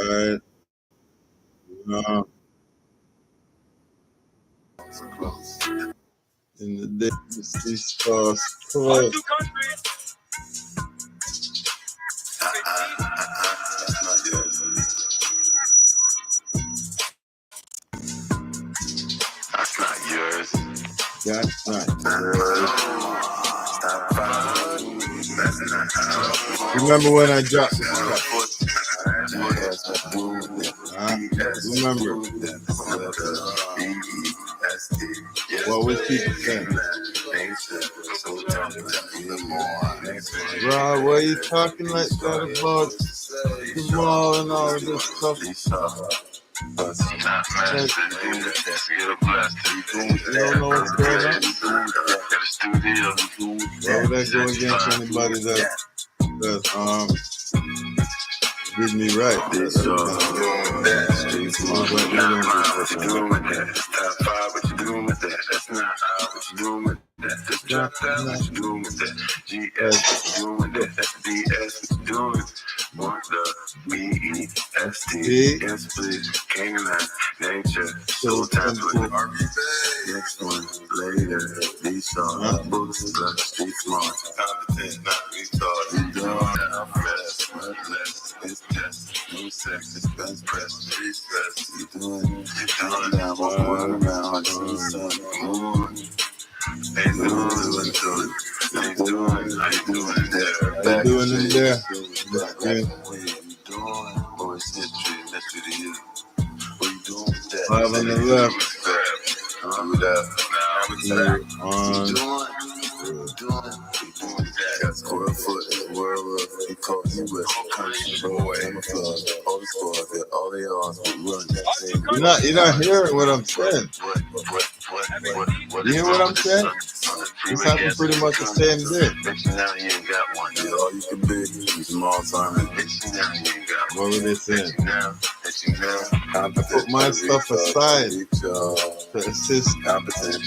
Right. Uh, in the day, you see stars close. That's not yours. That's not yours. Remember when I dropped this track? Remember what was people saying? Bro, why are you talking like that about the mall and all this stuff? Like, you don't know what's going on? Why would I go against anybody that did me right? That's kind of what you doing with that? It's top five, what you doing with that? That's not how, what you doing with that? That's drop down, what you doing with that? GS, what you doing with that? That's DS, what you doing? Want the BEST, yes please, King of that nature, so template. Next one, later, these songs, books, plus street smart, competent, not retarded. I'm fresh, bloodless, it's just, no sex, it's best press, recess, you doing down, walk around, doing something, moon. Hey, doing, how you doing there? How you doing in there? Five on the left. Got square foot in the world of he called you with country boy. All they are You're not hearing what I'm saying. You hear what I'm saying? It's happening pretty much the same day. Now you ain't got one. All you can be is small time. What were they saying? I put my stuff aside to assist help this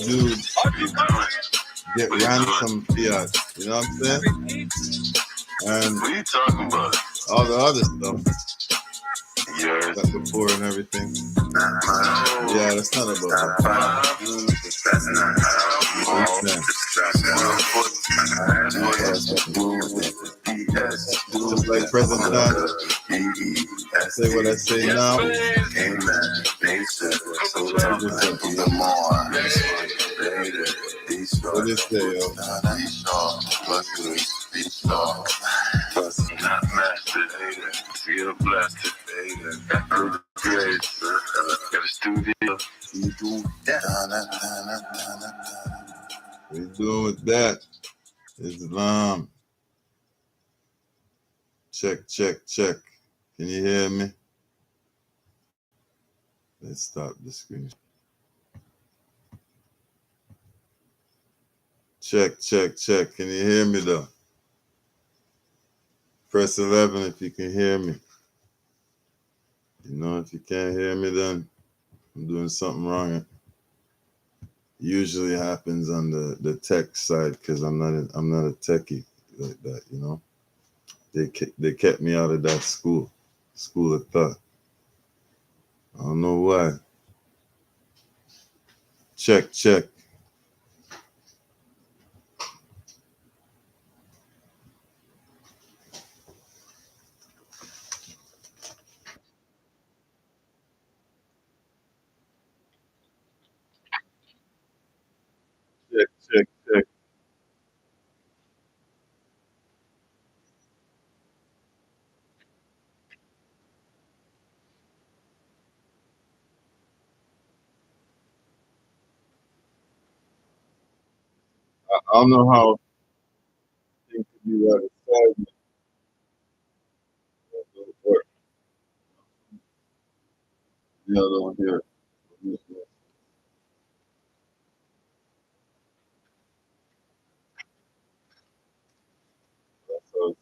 dude get ransom fiat. You know what I'm saying? And what are you talking about? all the other stuff. Like the poor and everything. Yeah, that's not about that. Just like President Don, say what I say now. What they say, yo? Not mastered, feel blasted, got a studio. What you doing with that? Islam. Check, check, check. Can you hear me? Let's stop the screen. Check, check, check. Can you hear me though? Press 11 if you can hear me. You know, if you can't hear me, then I'm doing something wrong. It usually happens on the tech side because I'm not a techie like that. You know, they kept me out of that school of thought. I don't know why. Check, check. Check, check, check. I don't know how things could be right aside me. Or the other one here. So,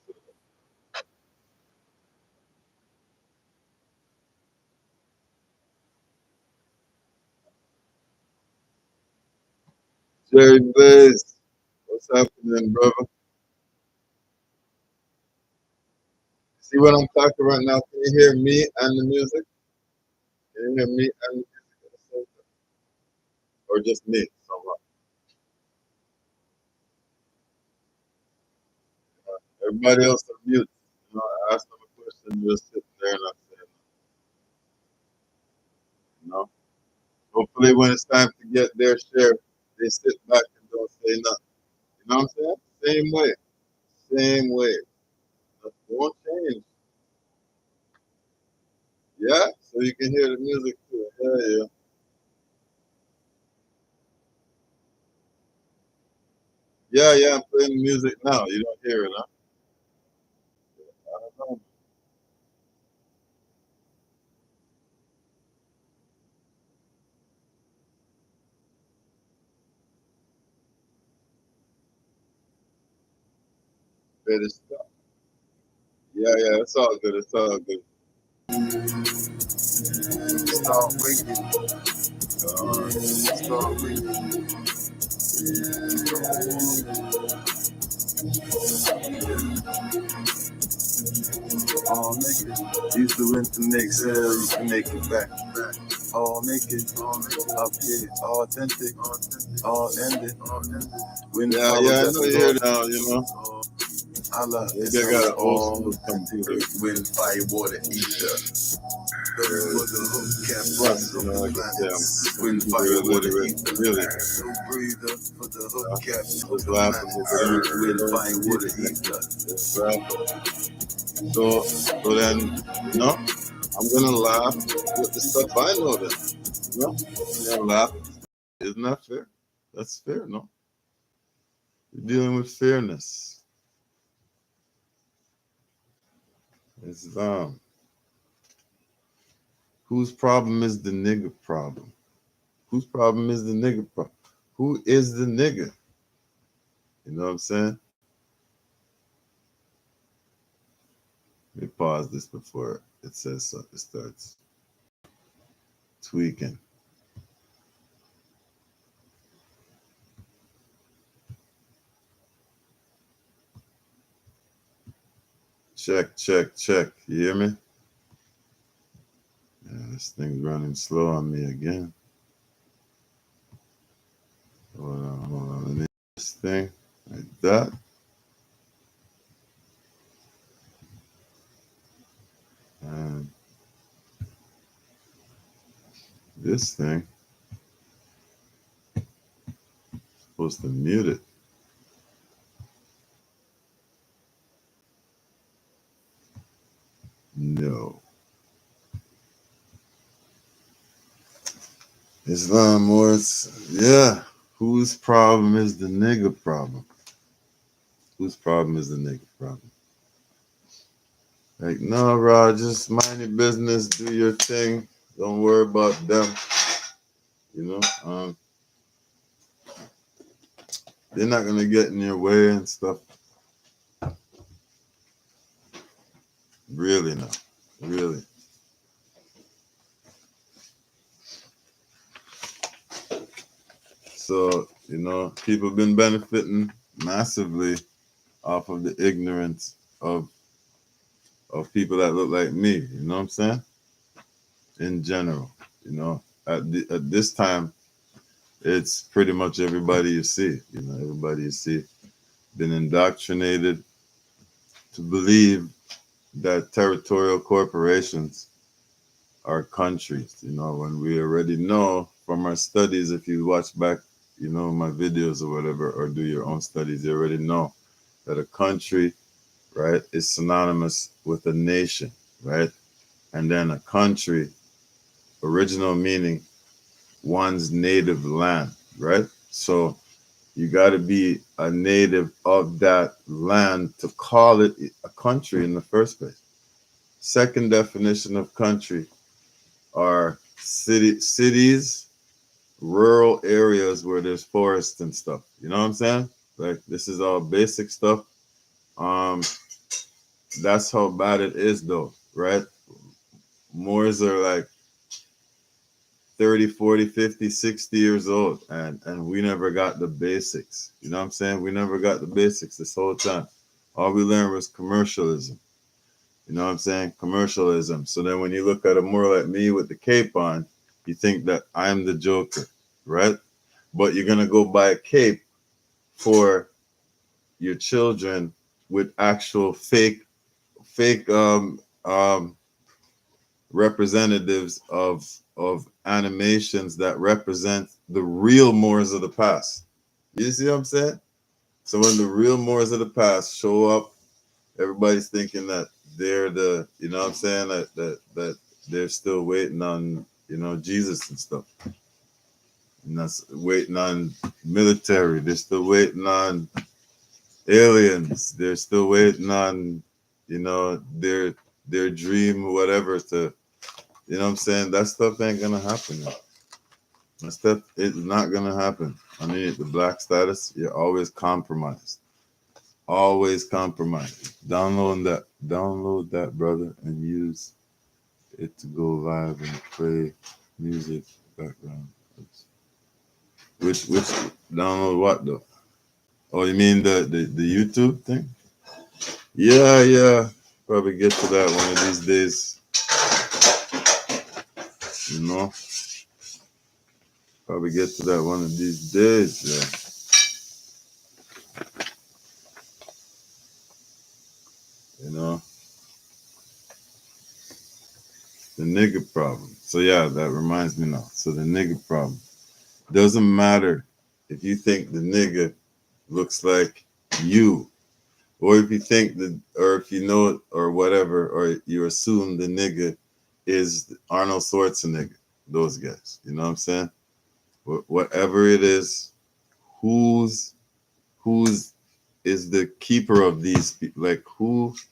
Jerry Blaze, what's happening, brother? See what I'm talking right now? Can you hear me and the music? Can you hear me and the music at the same time? Or just me? Somehow. Everybody else on mute. You know, I ask them a question, you're sitting there and I'm saying, you know. Hopefully when it's time to get their share, they sit back and don't say nothing. You know what I'm saying? Same way. Same way. That won't change. Yeah? So you can hear the music too. Yeah, yeah. Yeah, yeah, I'm playing music now. You don't hear it, huh? I don't know. Better stop. Yeah, yeah, it's all good. It's all good. Start ringing. Start ringing. All naked. Used to rent to make sales, you can make it back. All naked. Up here, authentic. All ended. When Yeah, yeah, I know you hear it now, you know. I love Maybe I got an old school computer. Wind, fire, water, ether. Was a hook cap Plus, you know, like I say, I'm wind, computer fire, water, illiterate, ether. really. No breather for the hook cap. Just laughing over there. Wind, fire, water, ether. Just laughing. So then, you know, I'm gonna laugh with the stuff I know then. You know? I'm gonna laugh. Isn't that fair? That's fair, no? You're dealing with fairness. Islam. Whose problem is the nigger problem? Whose problem is the nigger problem? Who is the nigger? You know what I'm saying? Let me pause this before it says so. It starts tweaking. Check, check, check. You hear me? Yeah, this thing's running slow on me again. Hold on. Let me this thing like that. And this thing supposed to mute it. No. Islam wars. Yeah. Whose problem is the nigger problem? Whose problem is the nigger problem? Like, no, Rod, just mind your business, do your thing. Don't worry about them. You know, they're not gonna get in your way and stuff. Really, no, really. So, you know, people been benefiting massively off of the ignorance of people that look like me. You know what I'm saying? In general, you know, at this time, it's pretty much everybody you see. You know, everybody you see been indoctrinated to believe that territorial corporations are countries. You know, when we already know from our studies, if you watch back, you know, my videos or whatever, or do your own studies, you already know that a country, right, is synonymous with a nation, right? And then a country, original meaning, one's native land, right? So you got to be a native of that land to call it a country in the first place. Second definition of country are cities, rural areas where there's forests and stuff. You know what I'm saying? Like this is all basic stuff. Um, that's how bad it is though, right? Moors are like 30, 40, 50, 60 years old and we never got the basics. You know what I'm saying? We never got the basics this whole time. All we learned was commercialism. You know what I'm saying? Commercialism. So then when you look at a Moor like me with the cape on, you think that I'm the Joker, right? But you're gonna go buy a cape for your children with actual fake representatives of animations that represent the real Moors of the past. You see what I'm saying? So when the real Moors of the past show up, everybody's thinking that they're the, you know what I'm saying, that they're still waiting on, you know, Jesus and stuff. And that's waiting on military. They're still waiting on aliens. They're still waiting on, you know, their dream or whatever to, you know what I'm saying? That stuff ain't gonna happen. That stuff is not gonna happen. I mean, the black status, you're always compromised. Always compromised. Download that, brother, and use it to go live and play music background. Which download what though? Oh, you mean the YouTube thing? Yeah. Probably get to that one of these days. You know? Probably get to that one of these days, yeah. You know? The nigga problem. So yeah, that reminds me now. So the nigga problem. Doesn't matter if you think the nigga looks like you, or if you think that, or if you know it, or whatever, or you assume the nigga is Arnold Schwarzenegger. Those guys. You know what I'm saying? Whatever it is, who's is the keeper of these, like whose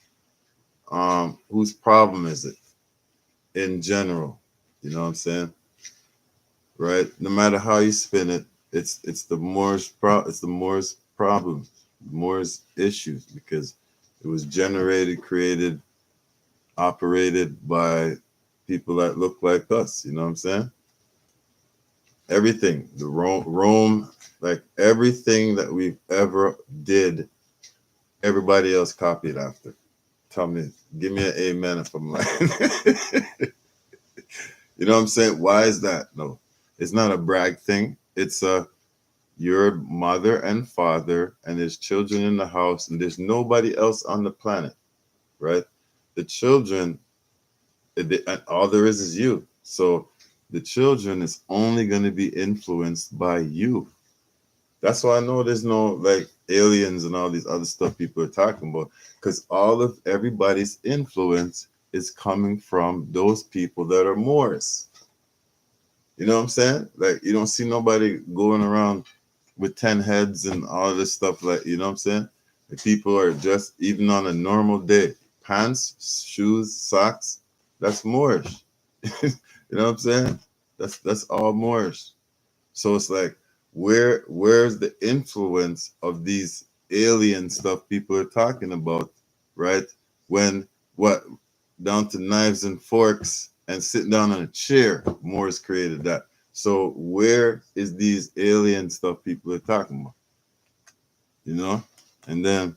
problem is it in general? You know what I'm saying? Right? No matter how you spin it, it's the Moors problem, Moors issues, because it was generated, created, operated by people that look like us. You know what I'm saying? Everything, the Rome, like everything that we've ever did, everybody else copied after. Tell me, give me an amen if I'm lying. You know what I'm saying? Why is that? No, it's not a brag thing. It's your mother and father, and there's children in the house, and there's nobody else on the planet, right? The children, and all there is you. So the children is only going to be influenced by you. That's why I know there's no like aliens and all these other stuff people are talking about, because all of everybody's influence is coming from those people that are Moors. You know what I'm saying? Like you don't see nobody going around with 10 heads and all this stuff, like, you know what I'm saying? The people are just, even on a normal day, pants, shoes, socks, that's Moorish. You know what I'm saying? That's all Moorish. So it's like, where's the influence of these alien stuff people are talking about, right? When what, down to knives and forks and sitting down on a chair, Moors created that. So where is these alien stuff people are talking about? You know? And then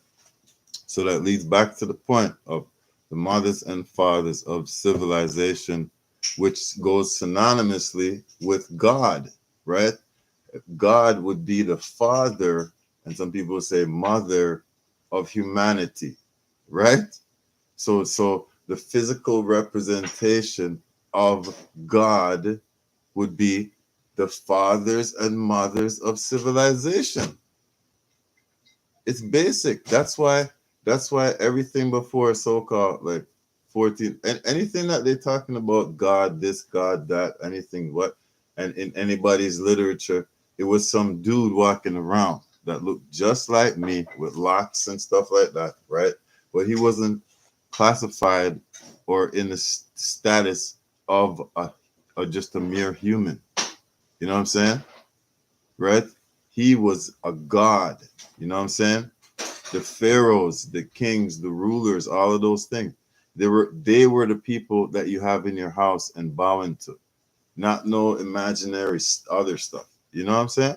so that leads back to the point of the mothers and fathers of civilization, which goes synonymously with God, right? God would be the father, and some people say mother of humanity, right? So the physical representation of God would be the fathers and mothers of civilization. It's basic. That's why everything before so-called like 14 and anything that they're talking about, God this, God that, anything what, and in anybody's literature, it was some dude walking around that looked just like me with locks and stuff like that, right? But he wasn't classified or in the status of just a mere human. You know what I'm saying? Right? He was a god. You know what I'm saying? The pharaohs, the kings, the rulers, all of those things. They were the people that you have in your house and bowing to, not no imaginary other stuff. You know what I'm saying?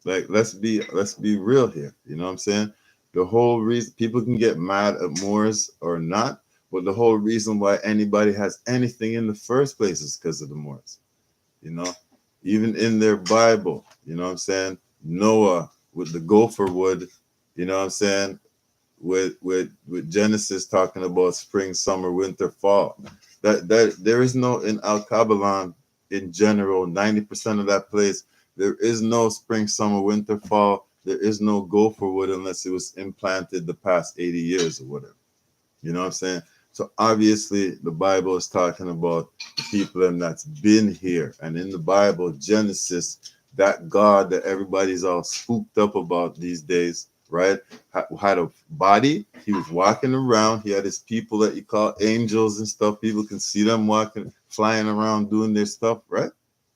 Like let's be real here. You know what I'm saying? The whole reason people can get mad at Moors or not, But the whole reason why anybody has anything in the first place is because of the Moors. You know, even in their Bible, you know what I'm saying? Noah with the gopher wood, you know what I'm saying? With Genesis talking about spring, summer, winter, fall. That there is no in Al Kabalan in general, 90% of that place, there is no spring, summer, winter, fall. There is no gopher wood unless it was implanted the past 80 years or whatever. You know what I'm saying? So obviously the Bible is talking about the people and that's been here. And in the Bible, Genesis, that God that everybody's all spooked up about these days, right? Had a body. He was walking around. He had his people that you call angels and stuff. People can see them walking, flying around, doing their stuff, right?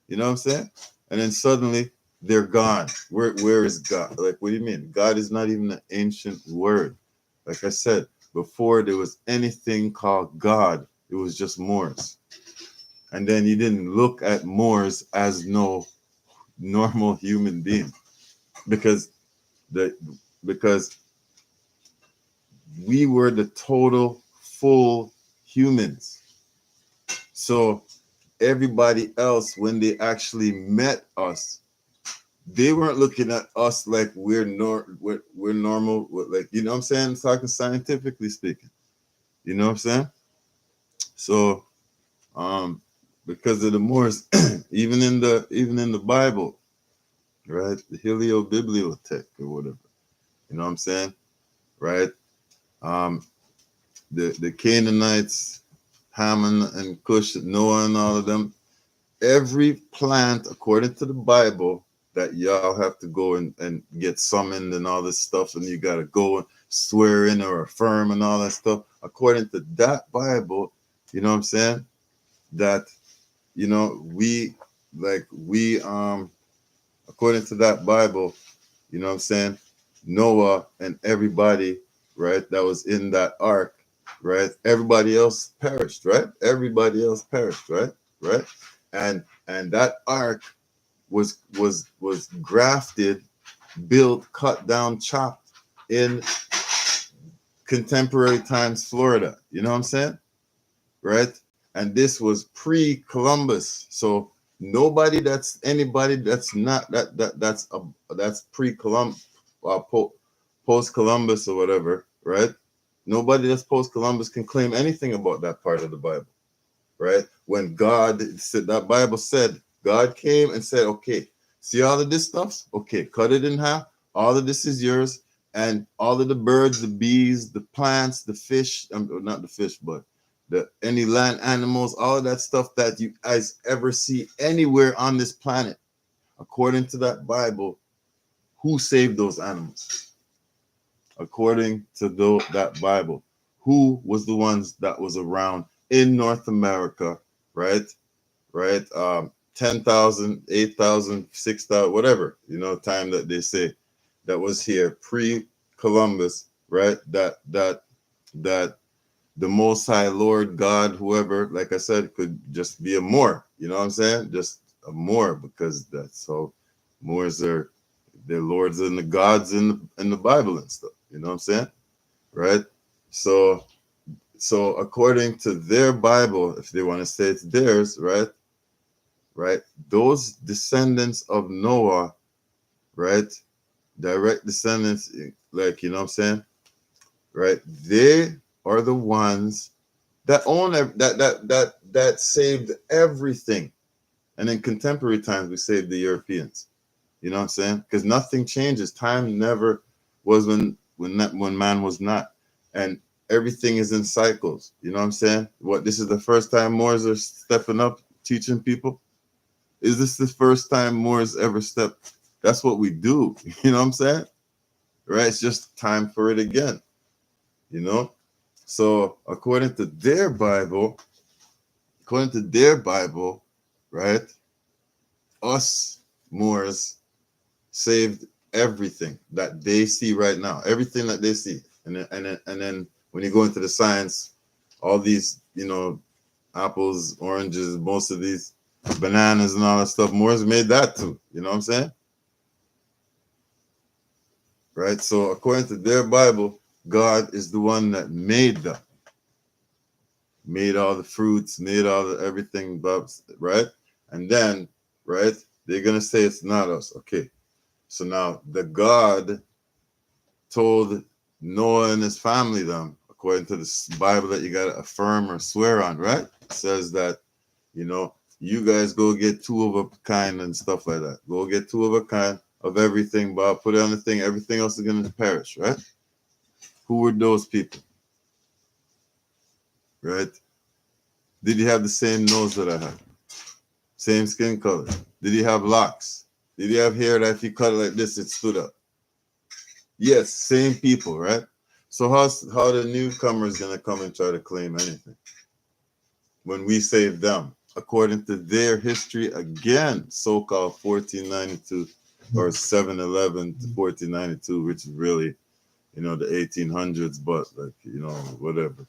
You know what I'm saying? And then suddenly they're gone. Where is God? Like, what do you mean? God is not even an ancient word. Like I said, before there was anything called God, it was just Moors. And then you didn't look at Moors as no normal human being because we were the total full humans. So everybody else, when they actually met us, they weren't looking at us like we're normal, like, you know what I'm saying? Talking scientifically speaking, you know what I'm saying? So, because of the Moors, even in the Bible, right? The Heliobibliothek or whatever, you know what I'm saying? Right? The Canaanites, Ham and Cush, Noah and all of them, every plant, according to the Bible, that y'all have to go and get summoned and all this stuff, and you got to go and swear in or affirm and all that stuff. According to that Bible, you know what I'm saying? That, you know, according to that Bible, you know what I'm saying? Noah and everybody, right, that was in that ark, right? Everybody else perished, right? Everybody else perished, right? Right? And that ark was grafted, built, cut down, chopped in contemporary times Florida. You know what I'm saying? Right? And this was pre-Columbus. So nobody anybody that's not that's pre-Columbus, post-Columbus or whatever, right? Nobody that's post-Columbus can claim anything about that part of the Bible, right? When God said, that Bible said, God came and said, okay, see all of this stuff? Okay, cut it in half. All of this is yours. And all of the birds, the bees, the plants, the fish, not the fish, but any land animals, all of that stuff that you guys ever see anywhere on this planet, according to that Bible, who saved those animals? According to that Bible, who was the ones that was around in North America, right? 10,000, 8,000, 6,000, whatever, you know, time that they say that was here pre-Columbus, right? That the Most High Lord God, whoever, like I said, could just be a Moor. You know what I'm saying? Just a Moor, because that's how Moors are. They're lords and the gods in the Bible and stuff. You know what I'm saying? Right? So according to their Bible, if they want to say it's theirs, right? Those descendants of Noah, right? Direct descendants, like, you know what I'm saying? Right? They are the ones that own that saved everything. And in contemporary times, we saved the Europeans. You know what I'm saying? Because nothing changes. Time never was when man was not. And everything is in cycles. You know what I'm saying? This is the first time Moors are stepping up, teaching people? Is this the first time Moors ever stepped? That's what we do. You know what I'm saying? Right? It's just time for it again. You know? So according to their Bible, right? Us Moors saved everything that they see right now, everything that they see. And then when you go into the science, all these, you know, apples, oranges, most of these bananas and all that stuff, Moors made that too. You know what I'm saying? Right? So according to their Bible, God is the one that made them. made all the fruits, made all the everything, right? And then, right, they're gonna say it's not us. Okay. So now the God told Noah and his family them, according to the Bible that you gotta affirm or swear on, right? It says that, you guys go get two of a kind and stuff like that. Go get two of a kind of everything, but put it on the thing, everything else is gonna perish, right? Who were those people? Right? Did he have the same nose that I had? Same skin color? Did he have locks? Did he have hair that if you cut it like this, it stood up? Yes, same people, right? So how the newcomers gonna come and try to claim anything when we saved them according to their history again, so-called 1492 or 711 to 1492, which is really, the 1800s, but like, whatever,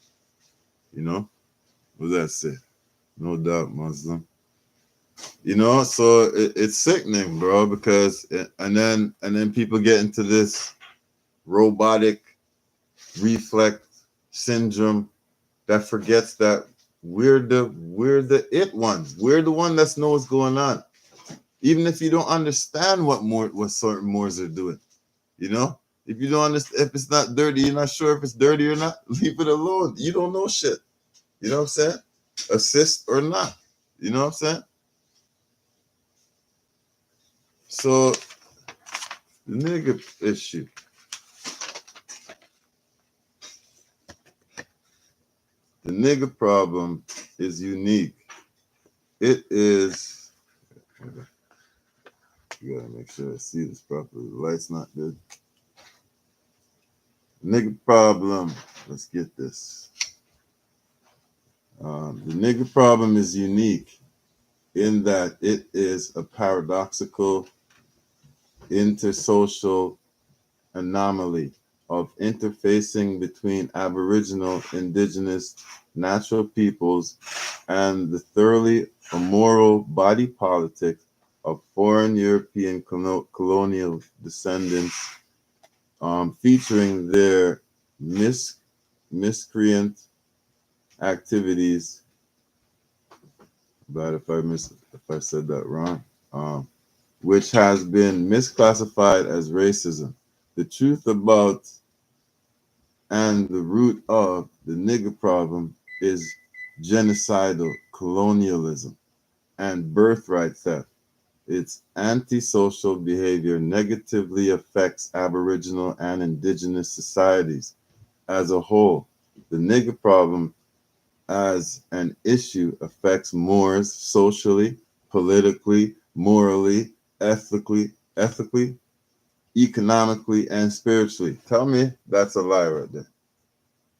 what does that say? No doubt, Muslim. So it's sickening, bro, because and then people get into this robotic reflex syndrome that forgets that we're the it ones. We're the one that knows what's going on. Even if you don't understand what certain Moors are doing, if you don't understand, if it's not dirty, you're not sure if it's dirty or not, leave it alone. You don't know shit. You know what I'm saying? Assist or not. You know what I'm saying? So the nigga issue. The nigga problem is unique. It is. You gotta make sure I see this properly. The light's not good. Nigga problem. Let's get this. The nigga problem is unique in that it is a paradoxical intersocial anomaly of interfacing between Aboriginal, Indigenous, natural peoples, and the thoroughly immoral body politic of foreign European colonial descendants, featuring their miscreant activities. But if I said that wrong, which has been misclassified as racism. The truth about and the root of the nigger problem is genocidal colonialism and birthright theft. Its antisocial behavior negatively affects Aboriginal and Indigenous societies as a whole. The nigger problem as an issue affects Moors socially, politically, morally, ethically, economically, and spiritually. Tell me that's a lie right there.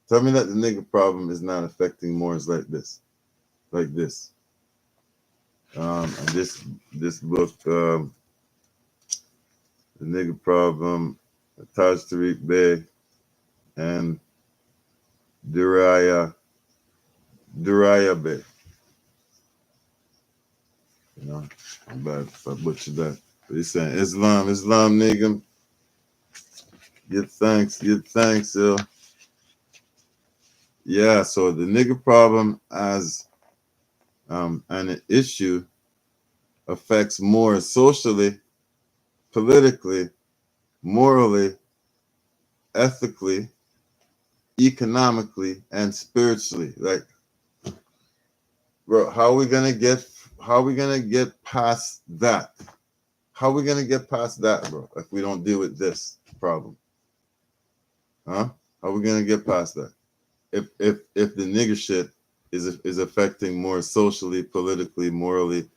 Tell me that the nigger problem is not affecting Moors like this. And this book, The Nigger Problem, Taj Tariq Bey, and Duraya Bey. I'm bad if I butchered that. But he's saying Islam, nigga. Give thanks, yo. Yeah, so the nigger problem as an issue affects more socially, politically, morally, ethically, economically, and spiritually. Like, bro, how are we gonna get past that? How are we gonna get past that, bro? If we don't deal with this problem, huh? How are we gonna get past that? If the nigger shit is affecting more socially, politically, morally,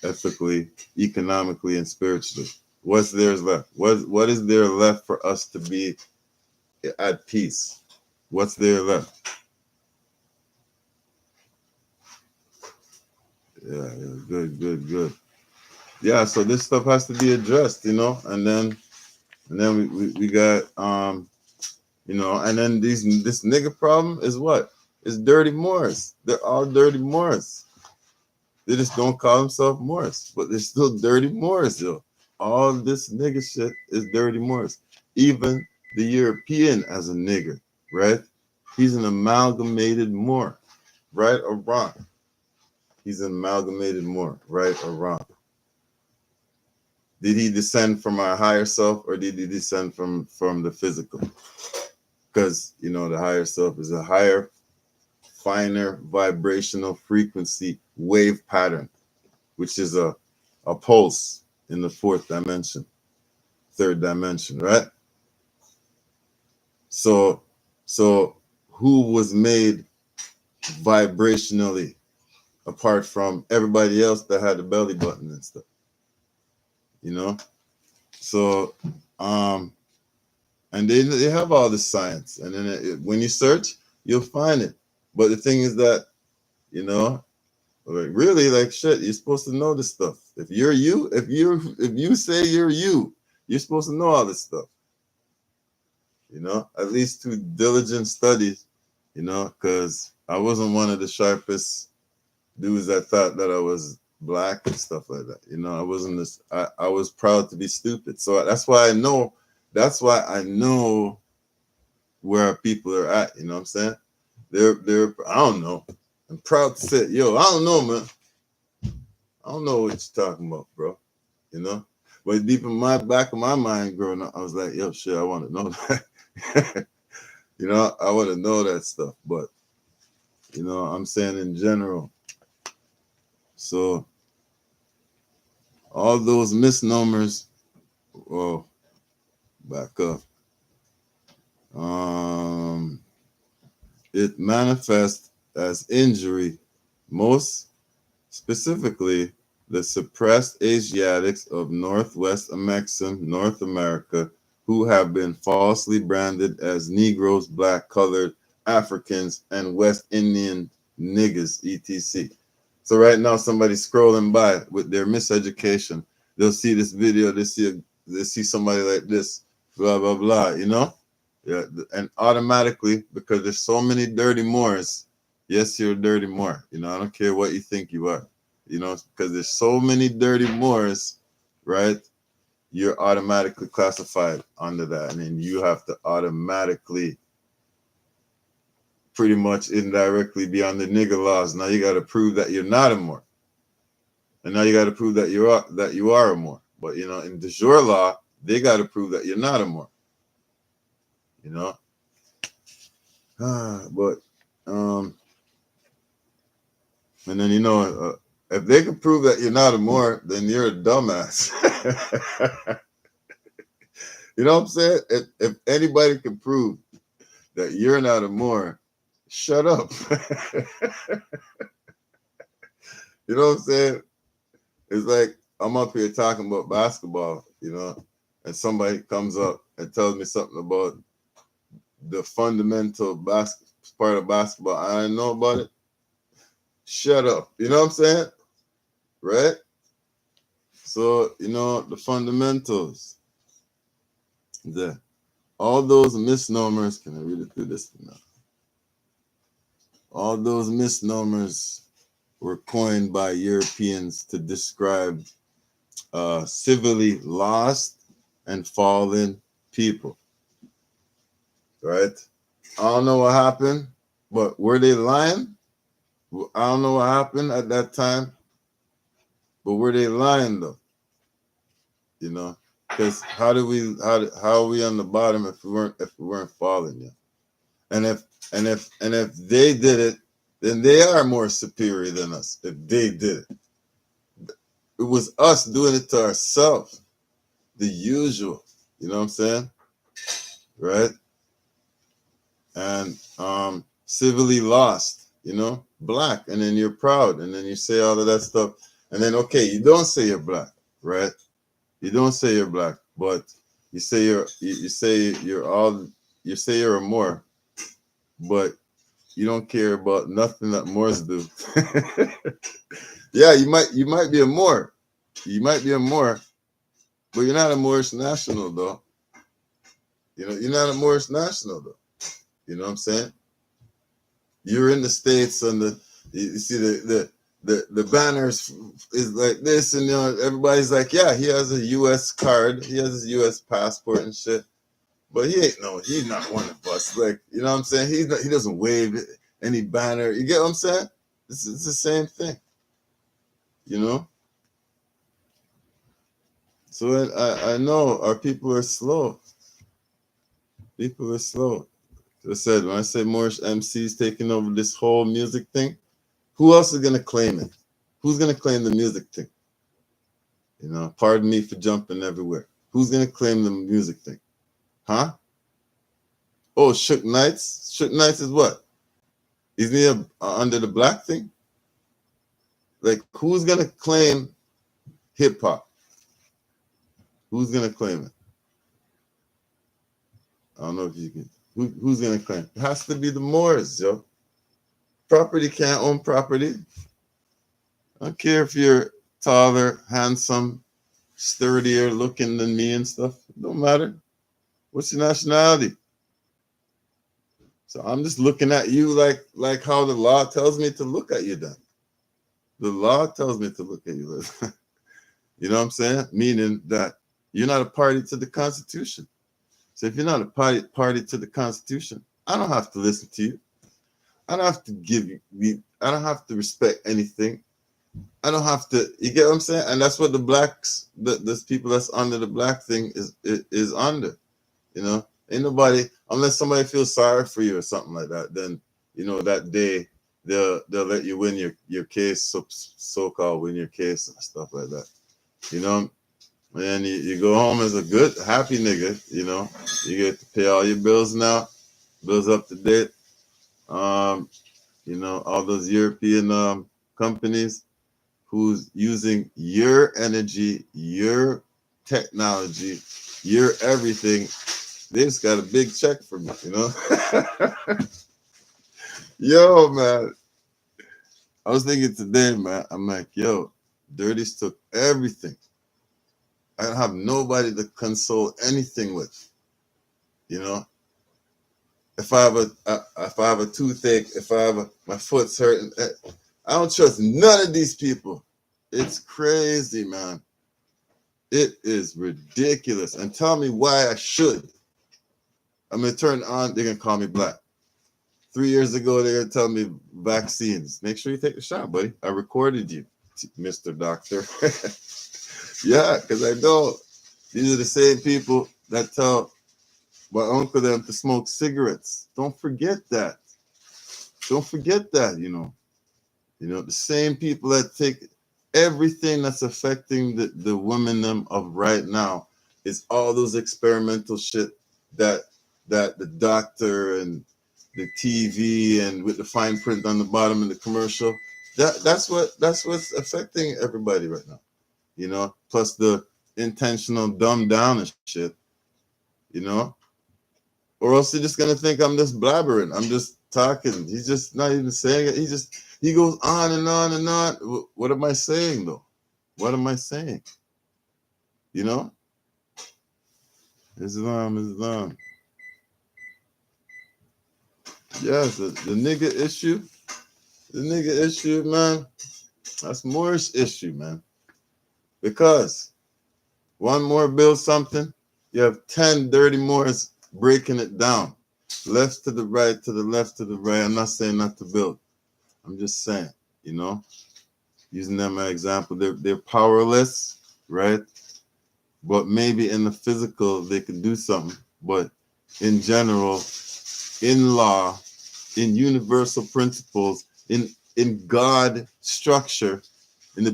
ethically, economically, and spiritually, what's theirs left? What is there left for us to be at peace? What's there left? Yeah, good. Yeah, so this stuff has to be addressed, and then we got and then this nigga problem is what? It's dirty Moors. They're all dirty Moors. They just don't call themselves Moors, but they're still dirty Moors, yo. All this nigga shit is dirty Moors. Even the European as a nigger, right? He's an amalgamated Moor. right or wrong? He's an amalgamated Moor, right or wrong? Did he descend from our higher self, or did he descend from the physical? Because you know the higher self is a higher, finer vibrational frequency wave pattern, which is a pulse in the fourth dimension, third dimension, right? So who was made vibrationally apart from everybody else that had the belly button and stuff? You know? So and they have all the science, and then when you search, you'll find it. But the thing is that, you know, like really, like shit, you're supposed to know this stuff. If you're you, if you say you're supposed to know all this stuff. You know, at least through diligent studies. You know, because I wasn't one of the sharpest dudes that thought that I was black and stuff like that. You know, I wasn't this. I was proud to be stupid. So that's why I know. That's why I know where people are at. You know what I'm saying? They're. I don't know. I'm proud to say, yo, I don't know, man. I don't know what you're talking about, bro. You know? But deep in my back of my mind growing up, I was like, yo, shit, I want to know that. You know, I want to know that stuff. But, you know, I'm saying in general. So, all those misnomers, oh, back up. It manifests as injury, most specifically the suppressed Asiatics of Northwest American North America, who have been falsely branded as Negroes, black, colored, Africans, and West Indian niggas, etc. So right now, somebody's scrolling by with their miseducation. They'll see this video, they see somebody like this, blah, blah, blah, you know? Yeah, and automatically, because there's so many dirty Moors, yes, you're a dirty Moor. You know, I don't care what you think you are. You know, because there's so many dirty Moors, right? You're automatically classified under that. And then you have to automatically pretty much indirectly be on the nigger laws. Now you got to prove that you're not a Moor. And now you got to prove that you are a Moor. But, you know, in de jure law, they got to prove that you're not a Moor. You know? But, and then, you know, if they can prove that you're not a Moor, then you're a dumbass. You know what I'm saying? If anybody can prove that you're not a Moor, shut up. You know what I'm saying? It's like I'm up here talking about basketball, you know, and somebody comes up and tells me something about the fundamental part of basketball. I didn't know about it. Shut up. You know what I'm saying? Right? So, you know, the fundamentals. All those misnomers, can I read it through this now? All those misnomers were coined by Europeans to describe civilly lost and fallen people. Right? I don't know what happened, but were they lying? I don't know what happened at that time, but were they lying though? You know, because how are we on the bottom if we weren't falling yet? And if they did it, then they are more superior than us. If they did it, it was us doing it to ourselves, the usual. You know what I'm saying? Right? And civilly lost, you know, black, and then you're proud, and then you say all of that stuff, and then okay, you don't say you're black, right? You don't say you're black, but you say you're a Moor, but you don't care about nothing that Moors do. Yeah, you might be a Moor, but you're not a Moorish national though. You know, you're not a Moorish national though. You know what I'm saying? You're in the States, and you see the banners is like this, and you know everybody's like, yeah, he has a U.S. card, he has his U.S. passport and shit, but he's not one of us. Like, you know what I'm saying? He doesn't wave any banner. You get what I'm saying? It's the same thing, you know. So I know our people are slow. People are slow. I said, when I say more MCs taking over this whole music thing, who else is gonna claim it? Who's gonna claim the music thing? You know, pardon me for jumping everywhere. Who's gonna claim the music thing? Huh? Oh, Shook Knights. Shook Knights is what? Isn't he under the black thing? Like, who's gonna claim hip hop? Who's gonna claim it? I don't know if you can. Who's gonna claim? It has to be the Moors, yo. Property can't own property. I don't care if you're taller, handsome, sturdier looking than me and stuff. It don't matter. What's your nationality? So I'm just looking at you like how the law tells me to look at you then. The law tells me to look at you. You know what I'm saying? Meaning that you're not a party to the Constitution. So if you're not a party to the Constitution, I don't have to listen to you. I don't have to give you, I don't have to respect anything. I don't have to, you get what I'm saying? And that's what the blacks, those people that's under the black thing is under, you know? Ain't nobody, unless somebody feels sorry for you or something like that, then, you know, that day they'll let you win your case, so-called win your case and stuff like that, you know? And you go home as a good, happy nigga, you know? You get to pay all your bills now, bills up to date. You know, all those European companies who's using your energy, your technology, your everything, they just got a big check for me, you know? Yo, man. I was thinking today, man, I'm like, yo, Dirties took everything. I don't have nobody to console anything with, you know? If I have a toothache, my foot's hurting, I don't trust none of these people. It's crazy, man. It is ridiculous. And tell me why I should. I'm gonna turn on, they're gonna call me black. 3 years ago, they're gonna tell me vaccines. Make sure you take the shot, buddy. I recorded you, Mr. Doctor. Yeah, because I know these are the same people that tell my uncle them to smoke cigarettes. Don't forget that. Don't forget that, you know. You know, the same people that take everything that's affecting the women them of right now is all those experimental shit that the doctor and the TV and with the fine print on the bottom of the commercial. That's what's affecting everybody right now. You know, plus the intentional dumb down and shit, you know. Or else you're just gonna think I'm just blabbering. I'm just talking. He's just not even saying it. He goes on and on and on. What am I saying though? What am I saying? You know? Islam. Yes, the nigga issue. The nigga issue, man. That's Moorish issue, man. Because one more build something, you have 10 dirty Moors breaking it down. Left to the right, to the left, to the right. I'm not saying not to build. I'm just saying, you know, using them as an example. They're powerless, right? But maybe in the physical they could do something. But in general, in law, in universal principles, in God structure, in the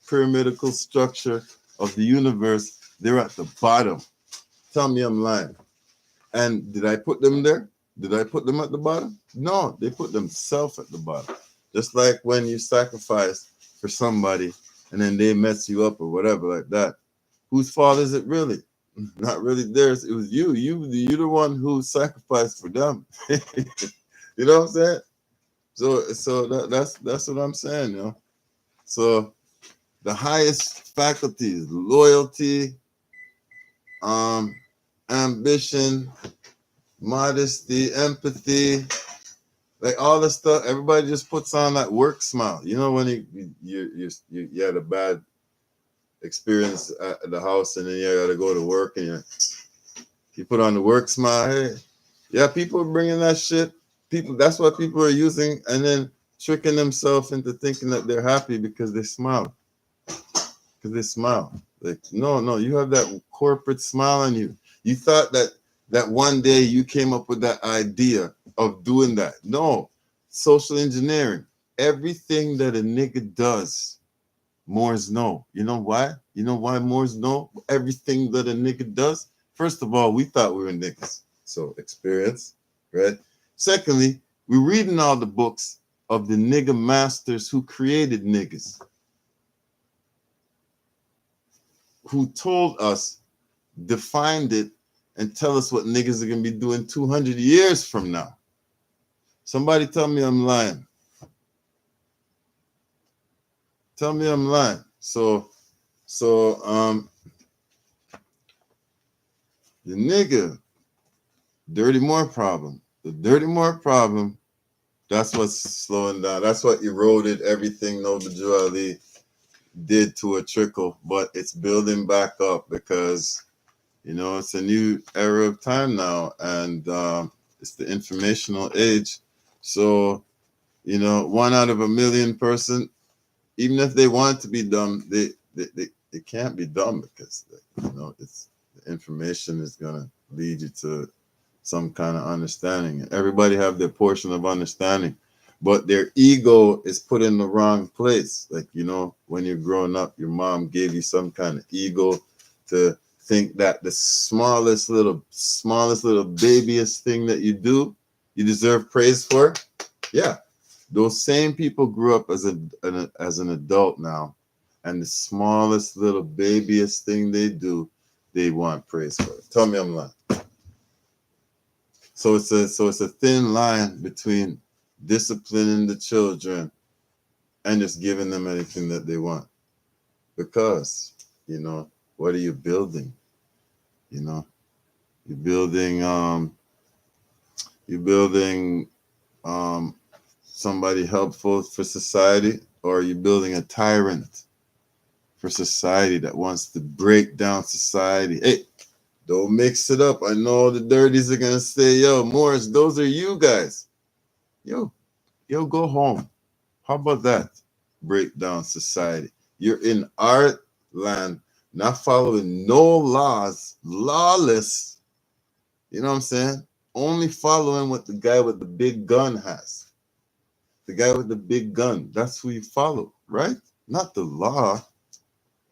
pyramidical structure of the universe, they're at the bottom. Tell me I'm lying. And did I put them there? Did I put them at the bottom? No, they put themselves at the bottom. Just like when you sacrifice for somebody and then they mess you up or whatever like that. Whose fault is it really? Not really theirs. It was you. You're the one who sacrificed for them. You know what I'm saying? So that's what I'm saying, you know. So the highest faculties, loyalty, ambition, modesty, empathy, like all this stuff. Everybody just puts on that work smile. You know when you had a bad experience at the house and then you got to go to work and you put on the work smile. Hey, yeah, people are bringing that shit. People, that's what people are using, and then tricking themselves into thinking that they're happy because they smile. Because they smile. Like, no, you have that corporate smile on you. You thought that one day you came up with that idea of doing that. No, social engineering. Everything that a nigga does, Moors know. You know why? You know why Moors know everything that a nigga does? First of all, we thought we were niggas. So experience, right? Secondly, we're reading all the books of the nigga masters who created niggas, who told us, defined it, and tell us what niggas are gonna be doing 200 years from now. Somebody tell me I'm lying. Tell me I'm lying. So the nigga, Dirty Moore problem. The Dirty Moore problem, that's what's slowing down. That's what eroded everything Noble Drew Ali did to a trickle, but it's building back up because, you know, it's a new era of time now, and it's the informational age. So, you know, 1 out of a million person, even if they want to be dumb, they can't be dumb because, you know, it's the information is gonna lead you to some kind of understanding. Everybody have their portion of understanding, but their ego is put in the wrong place. Like, you know, when you're growing up, your mom gave you some kind of ego to think that the smallest little babyest thing that you do, you deserve praise for. Yeah, those same people grew up as an adult now, and the smallest little babyest thing they do, they want praise for it. Tell me I'm lying. So it's a thin line between disciplining the children and just giving them anything that they want. Because, you know, what are you building? You know, you're building somebody helpful for society, or are you building a tyrant for society that wants to break down society? Hey, don't mix it up. I know the dirties are gonna say, yo, Morris, those are you guys. Yo, go home. How about that? Break down society. You're in our land, not following no laws, lawless. You know what I'm saying? Only following what the guy with the big gun has. The guy with the big gun. That's who you follow, right? Not the law.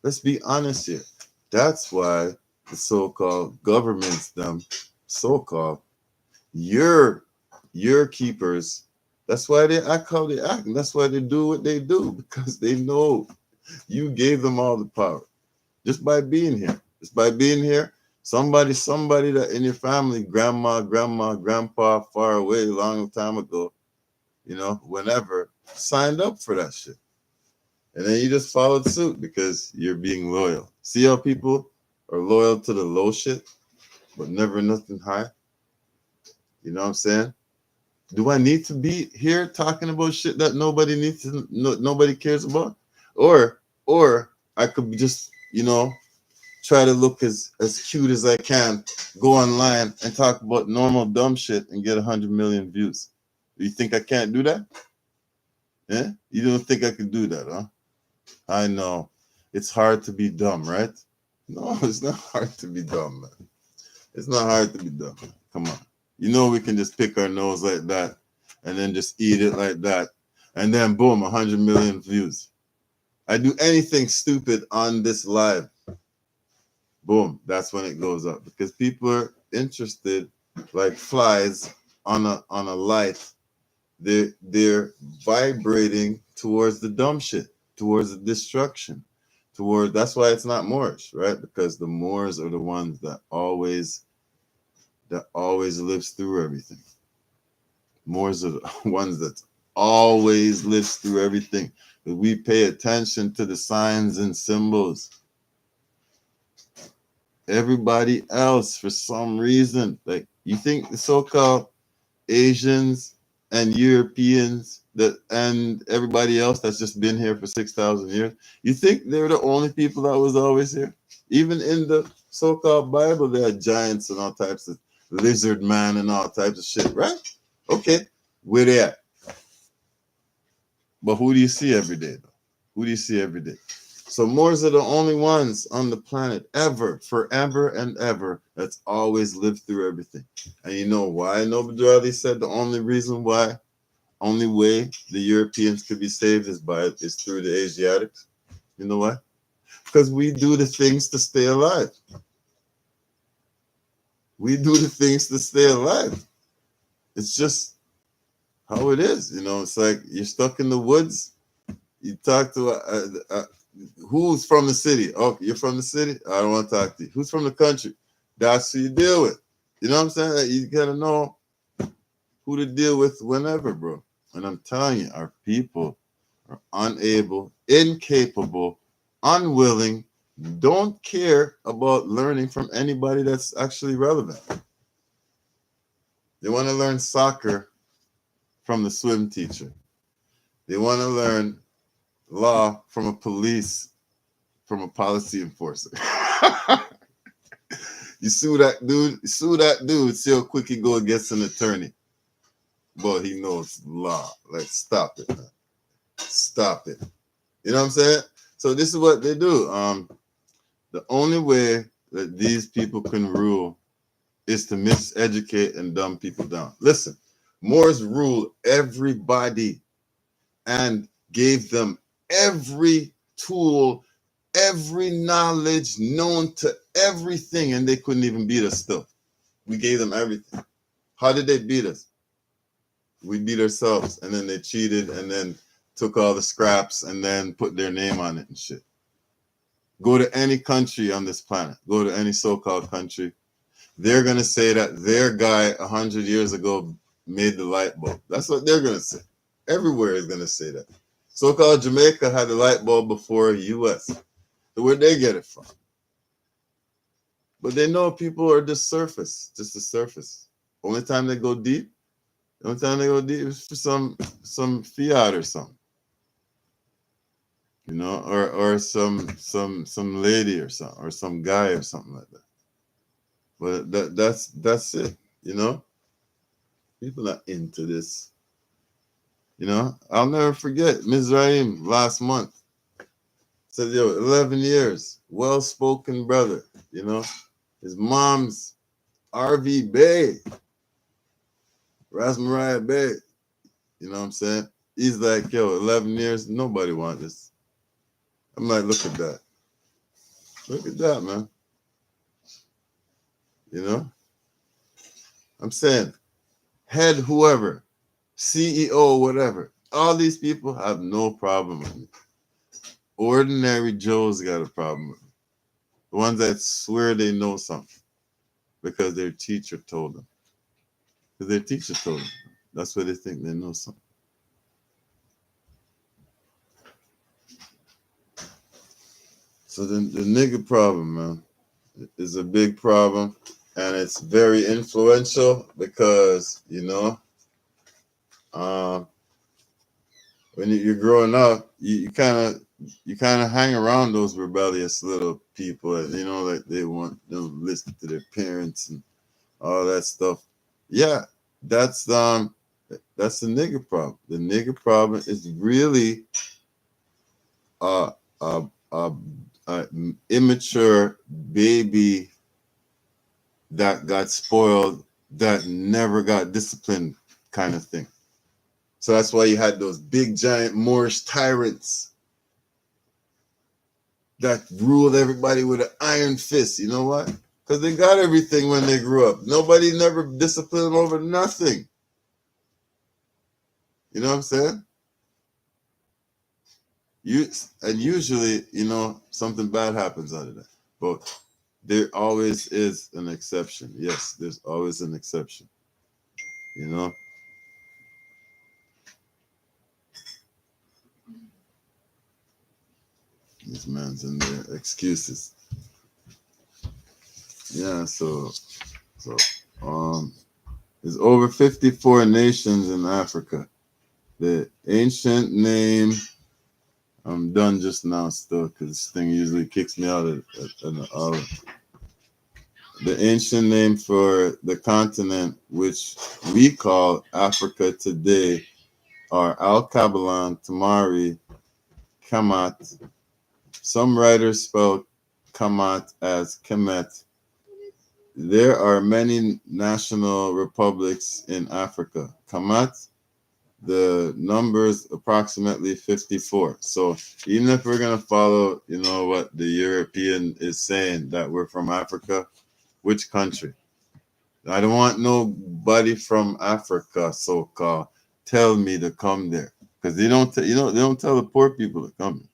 Let's be honest here. That's why the so-called governments, them so-called, your keepers. That's why they act how they act, and that's why they do what they do, because they know you gave them all the power just by being here. Just by being here, somebody that in your family, grandma, grandpa, far away, long time ago, you know, whenever, signed up for that shit. And then you just followed suit because you're being loyal. See how people are loyal to the low shit, but never nothing high? You know what I'm saying? Do I need to be here talking about shit that nobody needs to, nobody cares about? Or I could just, you know, try to look as cute as I can, go online and talk about normal dumb shit and get 100 million views. You think I can't do that? Yeah? You don't think I can do that, huh? I know. It's hard to be dumb, right? No, it's not hard to be dumb, man. It's not hard to be dumb. Come on. You know we can just pick our nose like that and then just eat it like that. And then boom, 100 million views. I do anything stupid on this live. Boom, that's when it goes up. Because people are interested like flies on a light. They're vibrating towards the dumb shit, towards the destruction, that's why it's not Moorish, right? Because the Moors are the ones that always lives through everything. Moors are the ones that always lives through everything. But we pay attention to the signs and symbols. Everybody else, for some reason, like, you think the so-called Asians and Europeans and everybody else that's just been here for 6,000 years, you think they're the only people that was always here? Even in the so-called Bible, they had giants and all types of lizard man and all types of shit, right? Okay, Where they at? But who do you see every day, though? Who do you see every day? So Moors are the only ones on the planet ever, forever and ever, that's always lived through everything. And you know why Noble Ali said the only reason why, only way the Europeans could be saved is through the Asiatics? You know why? Because we do the things to stay alive. We do the things to stay alive. It's just how it is. You know, it's like you're stuck in the woods. You talk to who's from the city? Oh, you're from the city? I don't want to talk to you. Who's from the country? That's who you deal with. You know what I'm saying? You gotta know who to deal with whenever, bro. And I'm telling you, our people are unable, incapable, unwilling, don't care about learning from anybody that's actually relevant. They want to learn soccer from the swim teacher. They want to learn law from a policy enforcer. You sue that dude, see how quick he go against an attorney. But he knows law. Like, stop it, man. Stop it. You know what I'm saying? So this is what they do. The only way that these people can rule is to miseducate and dumb people down. Listen, Moors ruled everybody and gave them every tool, every knowledge known to everything, and they couldn't even beat us still. We gave them everything. How did they beat us? We beat ourselves, and then they cheated, and then took all the scraps, and then put their name on it and shit. Go to any country on this planet. Go to any so-called country. They're going to say that their guy 100 years ago made the light bulb. That's what they're going to say. Everywhere is going to say that. So-called Jamaica had the light bulb before U.S. So where'd they get it from? But they know people are just surface, just the surface. Only time they go deep is for some fiat or something. You know, or some lady or something, or some guy or something like that. But that's it, you know? People are into this. You know, I'll never forget Mizraim last month. Said, yo, 11 years, well-spoken brother, you know? His mom's RV Bay, Rasmariah Bay, you know what I'm saying? He's like, yo, 11 years, nobody want this. I'm like, look at that. Look at that, man. You know? I'm saying, head whoever, CEO, whatever, all these people have no problem with me. Ordinary Joe's got a problem with me. The ones that swear they know something because their teacher told them. Because their teacher told them. That's why they think they know something. So the nigga problem, man, is a big problem. And it's very influential because, you know, when you're growing up, you kind of hang around those rebellious little people, and you know, like they want them to listen to their parents and all that stuff. Yeah, that's the nigger problem. The nigger problem is really a immature baby that got spoiled, that never got disciplined, kind of thing. So that's why you had those big giant Moorish tyrants that ruled everybody with an iron fist. You know why? Because they got everything when they grew up. Nobody never disciplined them over nothing. You know what I'm saying? Usually, you know, something bad happens out of that. But there always is an exception. Yes, there's always an exception. You know? These man's in their excuses. Yeah, so there's over 54 nations in Africa. The ancient name, I'm done just now still because this thing usually kicks me out at an hour. the ancient name for the continent, which we call Africa today, are Al-Kabalan, Tamari, Kamat. Some writers spell Kamat as Kemet. There are many national republics in Africa. Kamat, the numbers approximately 54. So even if we're gonna follow, what the European is saying that we're from Africa, which country? I don't want nobody from Africa, so-called, tell me to come there, because they don't, they don't tell the poor people to come.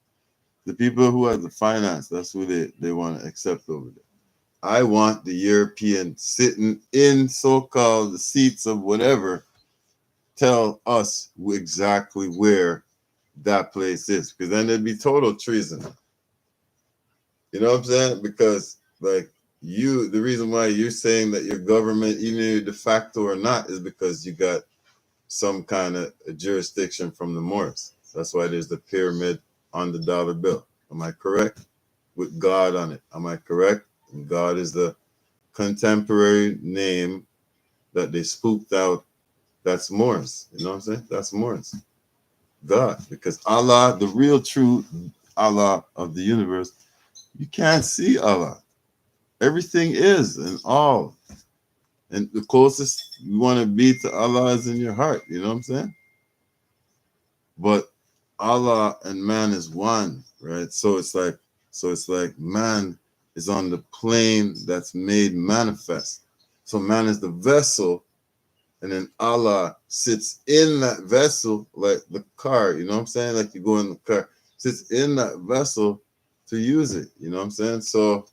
The people who have the finance, that's who they want to accept over there. I want the European sitting in so-called the seats of whatever tell us exactly where that place is, because then there'd be total treason. You know what I'm saying? Because like the reason why you're saying that your government, even if you're de facto or not, is because you got some kind of jurisdiction from the Moors. That's why there's the pyramid on the dollar bill. Am I correct? With God on it. Am I correct? And God is the contemporary name that they spooked out. That's Moors. You know what I'm saying? That's Moors. God. Because Allah, the real true Allah of the universe, you can't see Allah. Everything is and all. And the closest you want to be to Allah is in your heart. You know what I'm saying? But Allah and man is one, right? So it's like man is on the plane that's made manifest. So man is the vessel, and then Allah sits in that vessel like the car, you know what I'm saying? Like you go in the car, sits in that vessel to use it, you know what I'm saying? So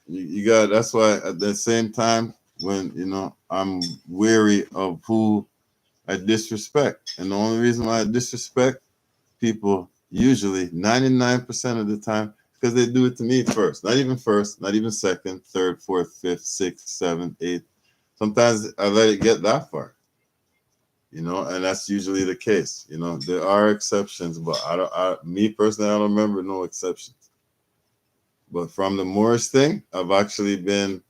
you got, that's why at the same time when I'm wary of who I disrespect. And the only reason why I disrespect people, usually 99% of the time, because they do it to me first. Not even first, not even second, third, fourth, fifth, sixth, seventh, eighth. Sometimes I let it get that far, and that's usually the case. There are exceptions, but me personally, I don't remember no exceptions. But from the Moorish thing, I've actually been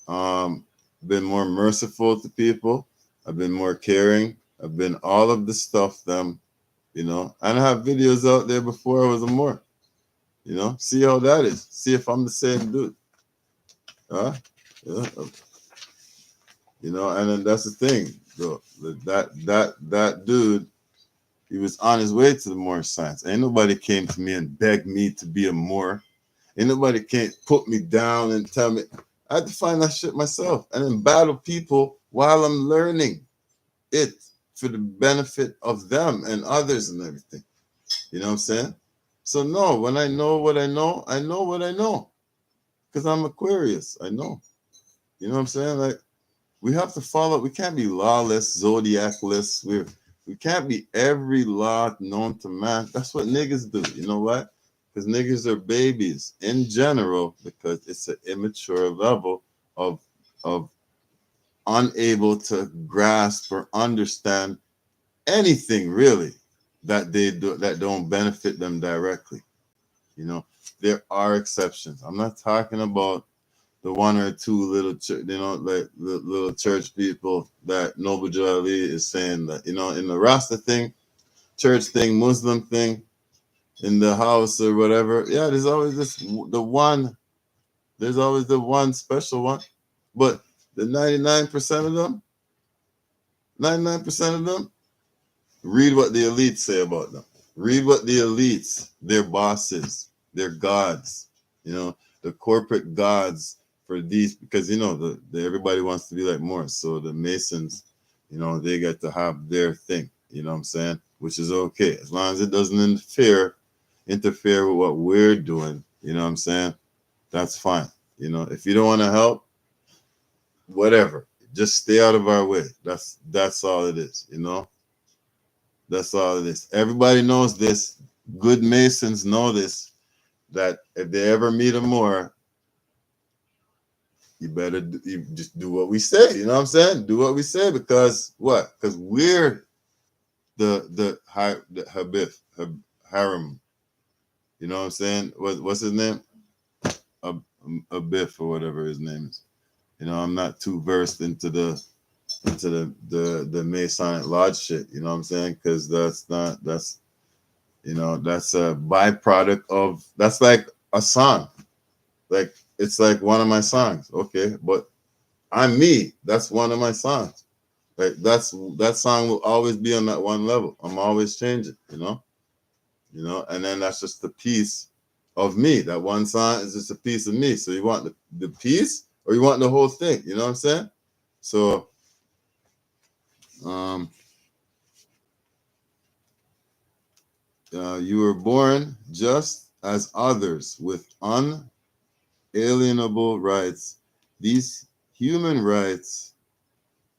more merciful to people. I've been more caring. I've been all of the stuff them, and I have videos out there before I was a Moor. See how that is. See if I'm the same dude. Huh? Yeah. And then that's the thing, though. That dude, he was on his way to the Moorish science. Ain't nobody came to me and begged me to be a Moor. Ain't nobody can't put me down and tell me. I had to find that shit myself and then battle people while I'm learning it for the benefit of them and others and everything. You know what I'm saying? So no, when I know what I know what I know. Because I'm Aquarius. I know. You know what I'm saying? Like, we have to follow. We can't be lawless, zodiacless. We can't be every law known to man. That's what niggas do. You know what? Because niggas are babies in general, because it's an immature level of unable to grasp or understand anything really that they do that don't benefit them directly. There are exceptions. I'm not talking about the one or two little, like the little church people that Noble Joe Ali is saying that, in the Rasta thing, church thing, Muslim thing, in the house or whatever. Yeah, there's always there's always the one special one. But the 99% of them, 99% of them, read what the elites say about them. Read what the elites, their bosses, their gods, the corporate gods for these, because everybody wants to be like Morris. So the Masons, they get to have their thing, you know what I'm saying? Which is okay, as long as it doesn't interfere with what we're doing, you know what I'm saying? That's fine. If you don't want to help, whatever. Just stay out of our way. That's all it is, That's all it is. Everybody knows this. Good Masons know this, that if they ever meet a Moor, you better you just do what we say. You know what I'm saying? Do what we say, because what? Because we're the Habib harem. You know what I'm saying? What's his name? a Biff or whatever his name is. You know, I'm not too versed into the Masonic Lodge shit. You know what I'm saying? Because that's a byproduct of, that's like a song. Like, it's like one of my songs. Okay, but I'm me. That's one of my songs. Like, that song will always be on that one level. I'm always changing, you know, and then that's just the piece of me. That one song is just a piece of me. So you want the piece or you want the whole thing? You know what I'm saying? So, you were born just as others with unalienable rights. These human rights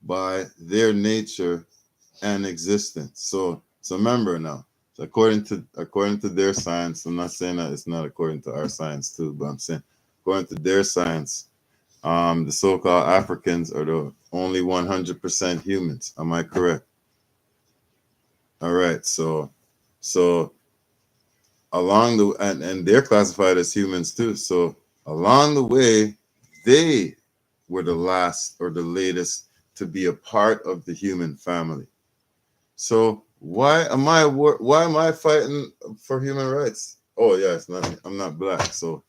by their nature and existence. So remember now, so according to their science, I'm not saying that it's not according to our science too, but I'm saying according to their science, the so-called Africans are the only 100% humans. Am I correct? All right. So along the, and they're classified as humans too. So along the way, they were the last or the latest to be a part of the human family. So why am I fighting for human rights? Oh yeah, it's not me. I'm not black, so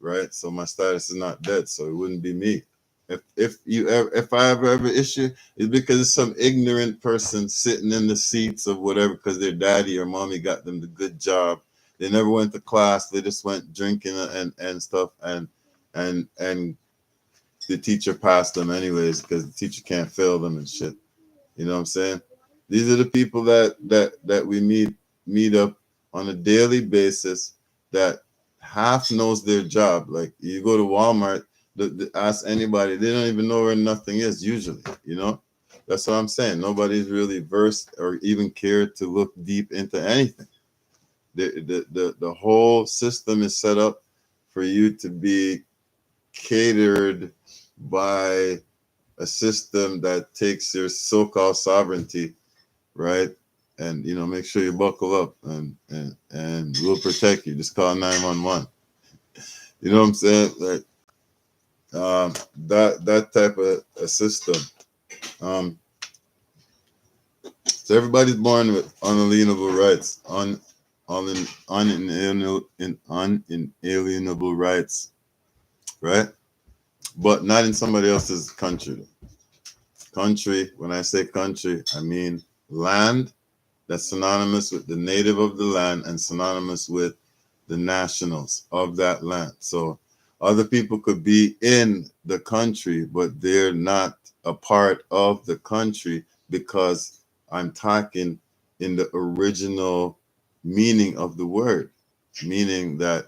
right. So my status is not dead, so it wouldn't be me. If I ever have an issue, it's because it's some ignorant person sitting in the seats of whatever, because their daddy or mommy got them the good job. They never went to class. They just went drinking and stuff, and the teacher passed them anyways because the teacher can't fail them and shit. You know what I'm saying? These are the people that we meet up on a daily basis that half knows their job. Like, you go to Walmart, ask anybody, they don't even know where nothing is usually, you know? That's what I'm saying. Nobody's really versed or even cared to look deep into anything. The whole system is set up for you to be catered by a system that takes your so-called sovereignty, right? And make sure you buckle up, and we'll protect you. Just call 911. You know what I'm saying? Like, that type of a system. So everybody's born with unalienable rights, unalienable rights, right? But not in somebody else's country. Country, when I say country, I mean land. That's synonymous with the native of the land and synonymous with the nationals of that land. So other people could be in the country, but they're not a part of the country, because I'm talking in the original meaning of the word, meaning that,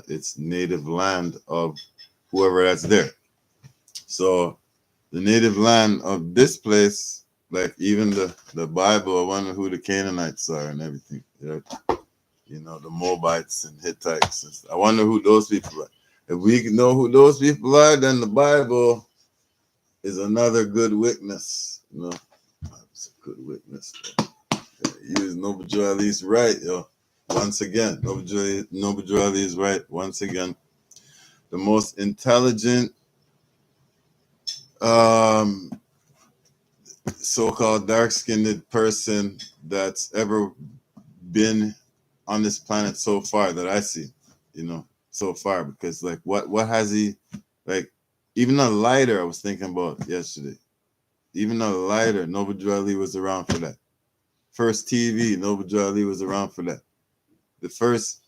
it's native land of whoever that's there. So the native land of this place, like even the Bible, I wonder who the Canaanites are and everything. The Moabites and Hittites. I wonder who those people are. If we know who those people are, then the Bible is another good witness. It's a good witness. Use Noble Drew Ali's right, yo. Once again, Noble Drew Ali is right. Once again, the most intelligent so-called dark-skinned person that's ever been on this planet so far that I see, so far. Because like, what has he, like, even a lighter I was thinking about yesterday, even a lighter, Noble Drew Ali was around for that. First TV, Noble Drew Ali was around for that. The first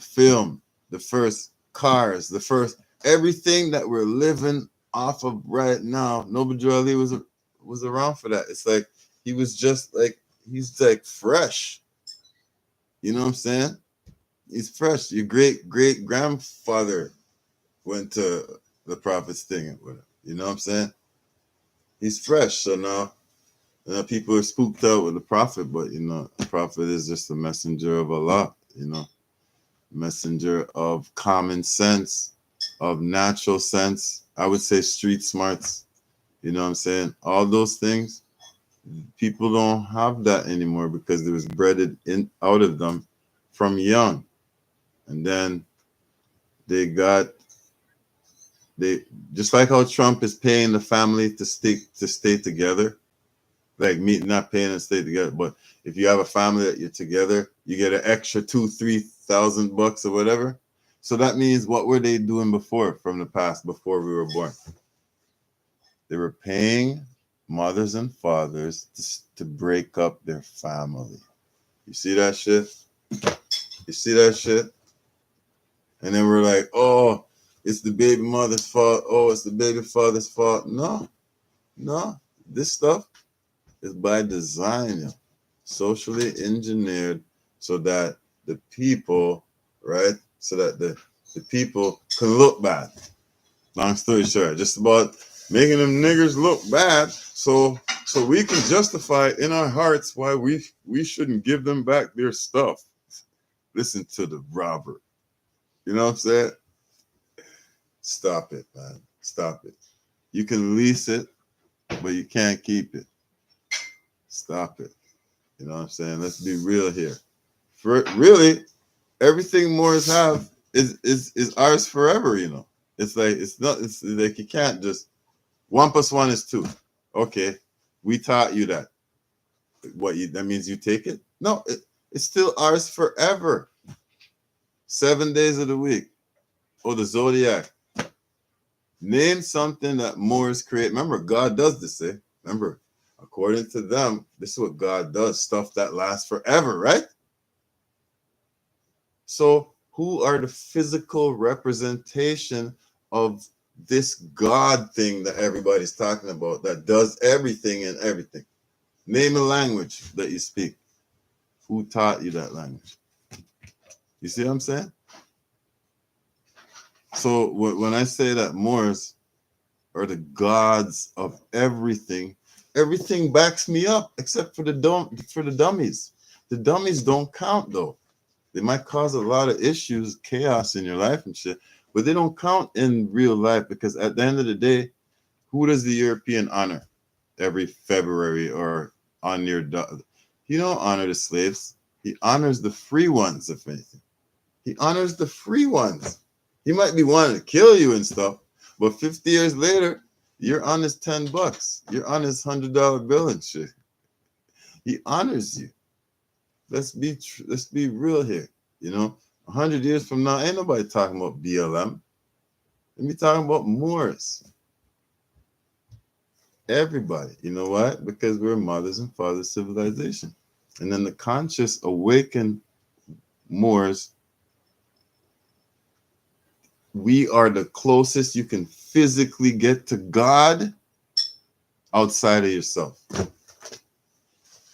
film, the first cars, the first everything that we're living off of right now, Noble Drew Ali was around for that. It's like he was just like, he's like fresh. You know what I'm saying? He's fresh. Your great grandfather went to the Prophet's thing with him. You know what I'm saying? He's fresh. So now people are spooked out with the Prophet, but the Prophet is just a messenger of Allah. Messenger of common sense, of natural sense. I would say street smarts. You know what I'm saying? All those things, people don't have that anymore because it was bred out of them from young. And then they got They just like how Trump is paying the family to stay together, like me not paying to stay together. But if you have a family that you're together, you get an extra $2,000-3,000 or whatever. So that means what were they doing before from the past before we were born? They were paying mothers and fathers to break up their family. You see that shit? You see that shit? And then we're like, oh, it's the baby mother's fault. Oh, it's the baby father's fault. No. This stuff is by design, yo. Socially engineered so that the people, right? So that the people can look bad. Long story short, just about making them niggers look bad so we can justify in our hearts why we shouldn't give them back their stuff. Listen to the robber. You know what I'm saying? Stop it, man. Stop it. You can lease it, but you can't keep it. Stop it. You know what I'm saying? Let's be real here. For really, everything Moors have is ours forever, you know. It's like you can't just 1 + 1 is 2. Okay, we taught you that. That means you take it? No, it's still ours forever. 7 days of the week. Oh, the zodiac. Name something that Moors create. Remember, God does this, eh? Remember, according to them, this is what God does. Stuff that lasts forever, right? So who are the physical representation of this God thing that everybody's talking about that does everything and everything? Name a language that you speak. Who taught you that language? You see what I'm saying? So when I say that Moors are the gods of everything, everything backs me up except for the dummies. The dummies don't count though. They might cause a lot of issues, chaos in your life and shit, but they don't count in real life because at the end of the day, who does the European honor every February or on your? He don't honor the slaves. He honors the free ones, if anything. He honors the free ones. He might be wanting to kill you and stuff, but 50 years later, you're on his $10. You're on his $100 bill and shit. He honors you. Let's be real here. You know, 100 years from now, ain't nobody talking about BLM. Let me talking about Moors. Everybody. You know why? Because we're mothers and fathers civilization. And then the conscious awakened Moors, we are the closest you can physically get to God outside of yourself.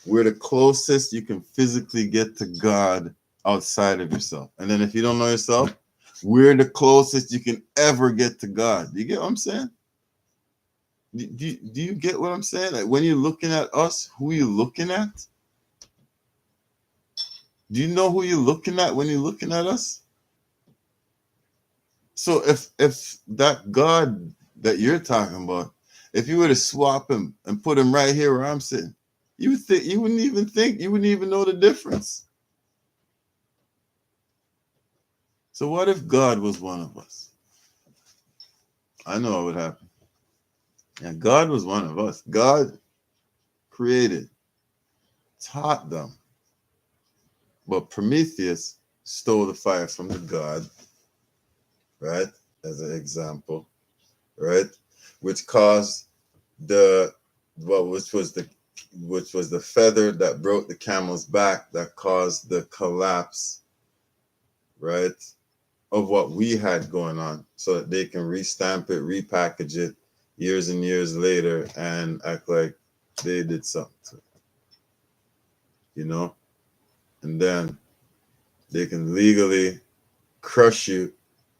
We're the closest you can physically get to God outside of yourself. And then if you don't know yourself, we're the closest you can ever get to God. Do you get what I'm saying? Do you get what I'm saying? Like when you're looking at us, who are you looking at? Do you know who you're looking at when you're looking at us? So if that God that you're talking about, if you were to swap him and put him right here where I'm sitting, you wouldn't even know the difference. So what if God was one of us? I know what would happen. And God was one of us. God created, taught them. But Prometheus stole the fire from the god, right? As an example, right? Which caused which was the feather that broke the camel's back that caused the collapse, right? Of what we had going on, so that they can restamp it, repackage it years and years later and act like they did something to it. You know? And then they can legally crush you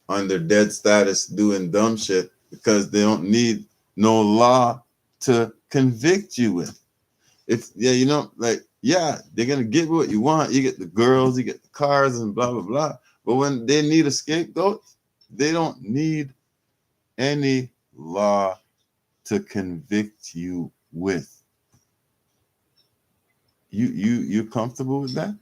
under dead status doing dumb shit because they don't need no law to convict you with. They're gonna get what you want. You get the girls, you get the cars and blah blah blah. But when they need a scapegoat, they don't need any law to convict you with. You comfortable with that?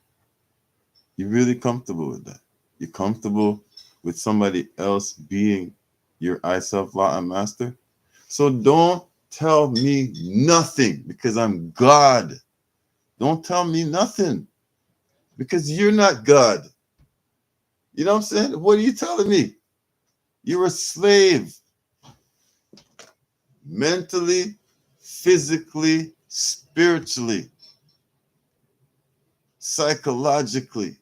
You really comfortable with that? You're comfortable with somebody else being Your I self law and master. So don't tell me nothing because I'm God. Don't tell me nothing because you're not God. You know what I'm saying? What are you telling me? You're a slave. Mentally, physically, spiritually, psychologically.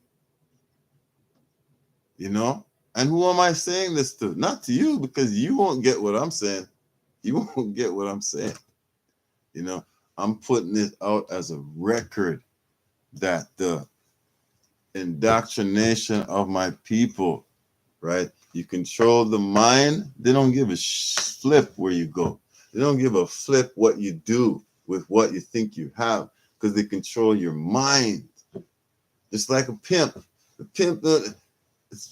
You know? And who am I saying this to? Not to you, because you won't get what I'm saying. You won't get what I'm saying. You know, I'm putting it out as a record that the indoctrination of my people, right? You control the mind, they don't give a flip where you go. They don't give a flip what you do with what you think you have because they control your mind. Just like a pimp. The pimp,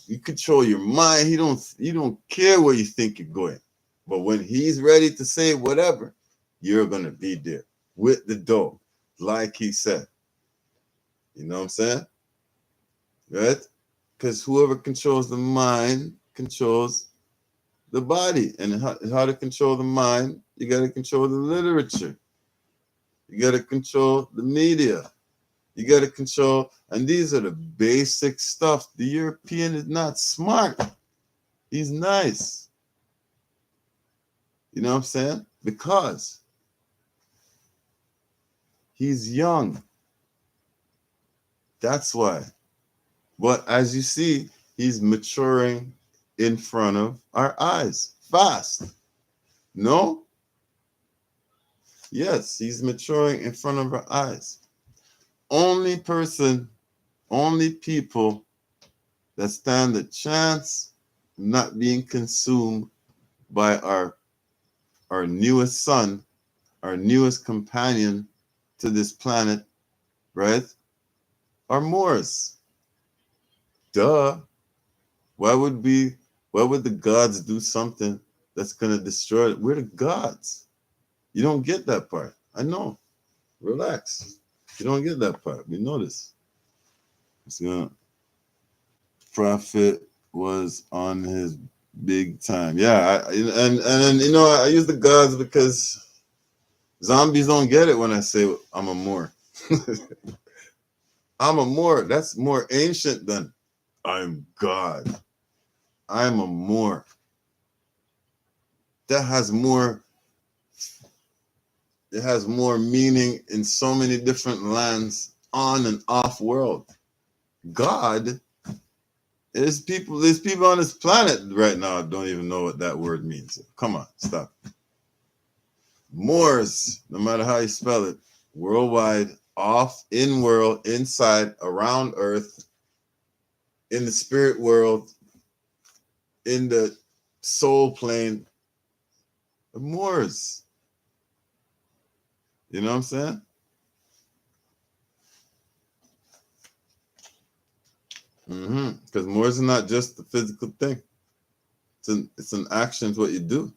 you control your mind. You don't care where you think you're going. But when he's ready to say whatever, you're gonna be there with the dough, like he said. You know what I'm saying? Right? Because whoever controls the mind controls the body. And how to control the mind, you got to control the literature. You got to control the media. You got to control, and these are the basic stuff. The European is not smart. He's nice. You know what I'm saying? Because he's young. That's why. But as you see, he's maturing in front of our eyes fast. No? Yes, he's maturing in front of our eyes. Only people that stand a chance of not being consumed by our newest son, our newest companion to this planet, right? Are Moors. Duh. Why would the gods do something that's gonna destroy it? We're the gods. You don't get that part. I know. Relax. You don't get that part. We know this. Prophet was on his big time. Yeah, and you know, I use the gods because zombies don't get it when I say I'm a Moor. I'm a Moor. That's more ancient than I'm God. I'm a Moor. That has more. It has more meaning in so many different lands on and off world. God, there's people on this planet right now don't even know what that word means. Come on, stop. Moors, no matter how you spell it, worldwide, off, in world, inside, around earth, in the spirit world, in the soul plane, the Moors. You know what I'm saying? Because Moors are not just a physical thing. It's an action. It's what you do.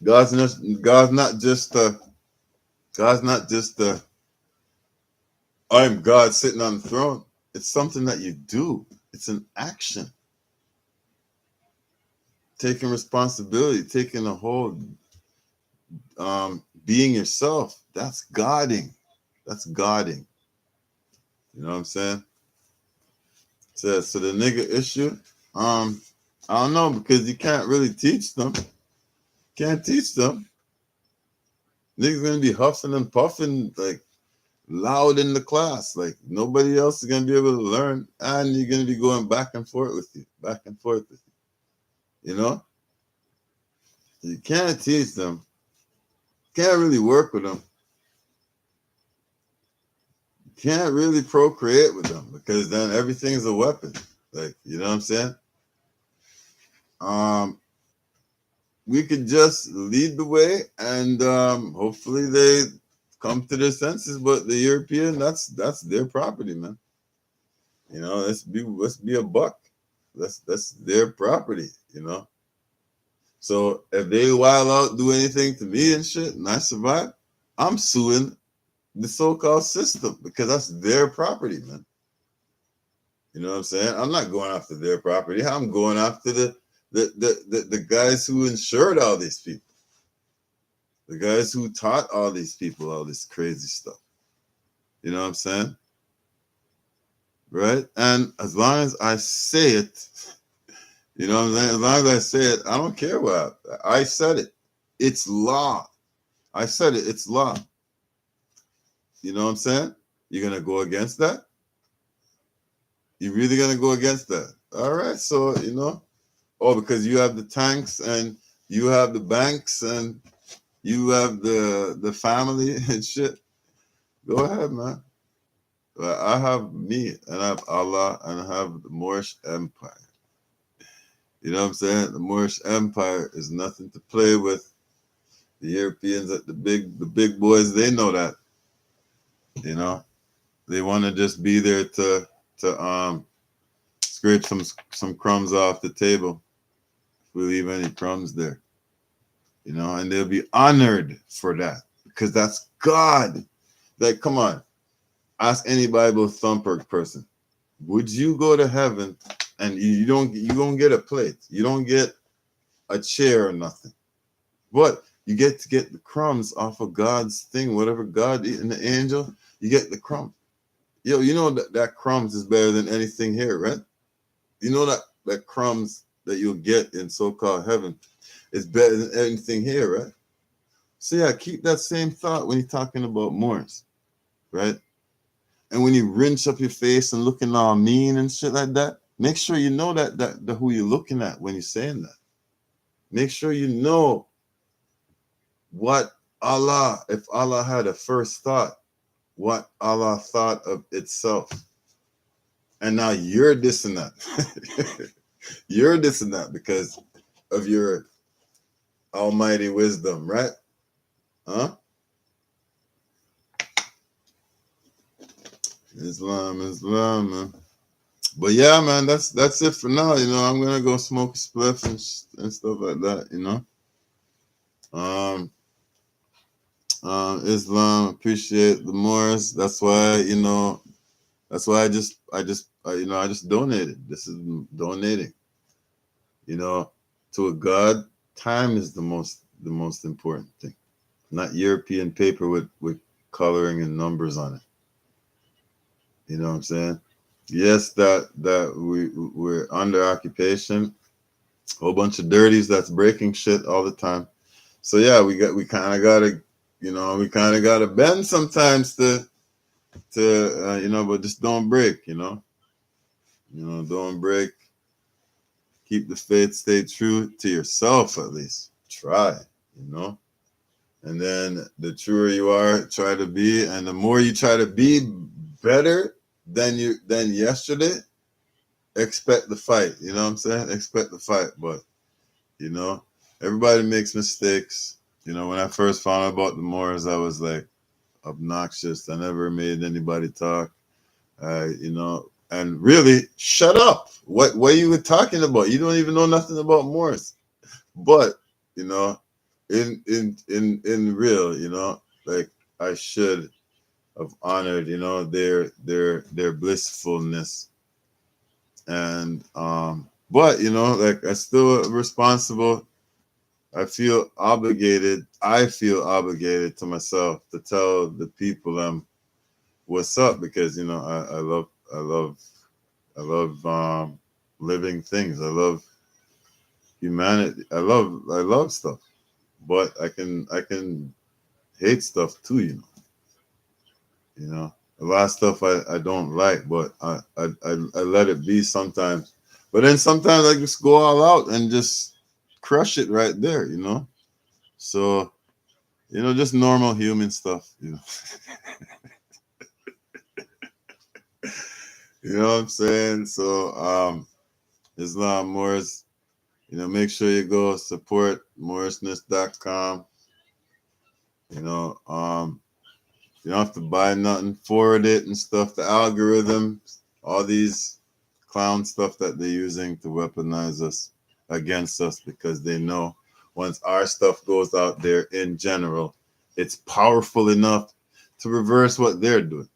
God's not just I'm God sitting on the throne. It's something that you do. It's an action. Taking responsibility, taking a hold, being yourself. That's Godding. That's Godding. You know what I'm saying? So the nigga issue, I don't know, because you can't really teach them. Can't teach them. Niggas gonna be huffing and puffing like loud in the class. Like nobody else is gonna be able to learn, and you're gonna be going back and forth with you. You know? You can't teach them. Can't really work with them. Can't really procreate with them because then everything's a weapon. Like, you know what I'm saying? We could just lead the way and hopefully they come to their senses. But the European, that's their property, man. You know, let's be a buck. That's their property, you know. So if they wild out, do anything to me and shit, and I survive, I'm suing the so-called system because that's their property, man. You know what I'm saying? I'm not going after their property. I'm going after the guys who insured all these people. The guys who taught all these people all this crazy stuff. You know what I'm saying? Right? And as long as I say it, you know what I'm saying? As long as I say it, I don't care what I said it. It's law. I said it, it's law. You know what I'm saying? You're gonna go against that? You really gonna go against that? All right, so you know, because you have the tanks and you have the banks and you have the family and shit. Go ahead, man. But I have me and I have Allah and I have the Moorish Empire. You know what I'm saying? The Moorish Empire is nothing to play with. The Europeans, the big boys, they know that. You know, they want to just be there to scrape some crumbs off the table. If we leave any crumbs there, you know, and they'll be honored for that because that's God. Like, come on, ask any Bible thumper person, would you go to heaven and you don't get a plate, you don't get a chair or nothing, but you get to get the crumbs off of God's thing, whatever God and the angel, you get the crumb. Yo, you know that crumbs is better than anything here, right? You know that crumbs that you'll get in so-called heaven is better than anything here, right? So yeah, keep that same thought when you're talking about Moors, right? And when you rinse up your face and looking all mean and shit like that, make sure you know that who you're looking at when you're saying that. Make sure you know what Allah, if Allah had a first thought, what Allah thought of itself. And now you're dissing that. You're dissing that because of your almighty wisdom, right? Huh? Islam, man. But yeah, man, that's it for now. You know, I'm gonna go smoke a spliff and stuff like that. You know, Islam, appreciate the Moors. That's why, you know, that's why I just donated. This is donating. You know, to a God, time is the most important thing, not European paper with coloring and numbers on it. You know what I'm saying? Yes, that we're under occupation. A whole bunch of dirties that's breaking shit all the time. So yeah, we kind of gotta bend sometimes to you know, but just don't break. You know, don't break. Keep the faith. Stay true to yourself at least. Try. You know, and then the truer you are, try to be, and the more you try to be better than yesterday, expect the fight. You know what I'm saying? Expect the fight. But you know, everybody makes mistakes. You know, when I first found out about the Moors, I was like obnoxious. I never made anybody talk. You know, and really, shut up. What are you talking about? You don't even know nothing about Moors. But you know, in real, you know, like I should have honored, you know, their blissfulness. And but you know, like I still responsible. I feel obligated to myself to tell the people what's up, because you know I love living things. I love humanity. I love stuff. But I can hate stuff too, you know. You know, a lot of stuff I don't like, but I let it be sometimes. But then sometimes I just go all out and just crush it right there, you know. So, you know, just normal human stuff, you know. You know what I'm saying? So, Islam Moors, you know, make sure you go support moorishness.com. You know, you don't have to buy nothing, forward it and stuff. The algorithms, all these clown stuff that they're using to weaponize us against us, because they know once our stuff goes out there in general, it's powerful enough to reverse what they're doing,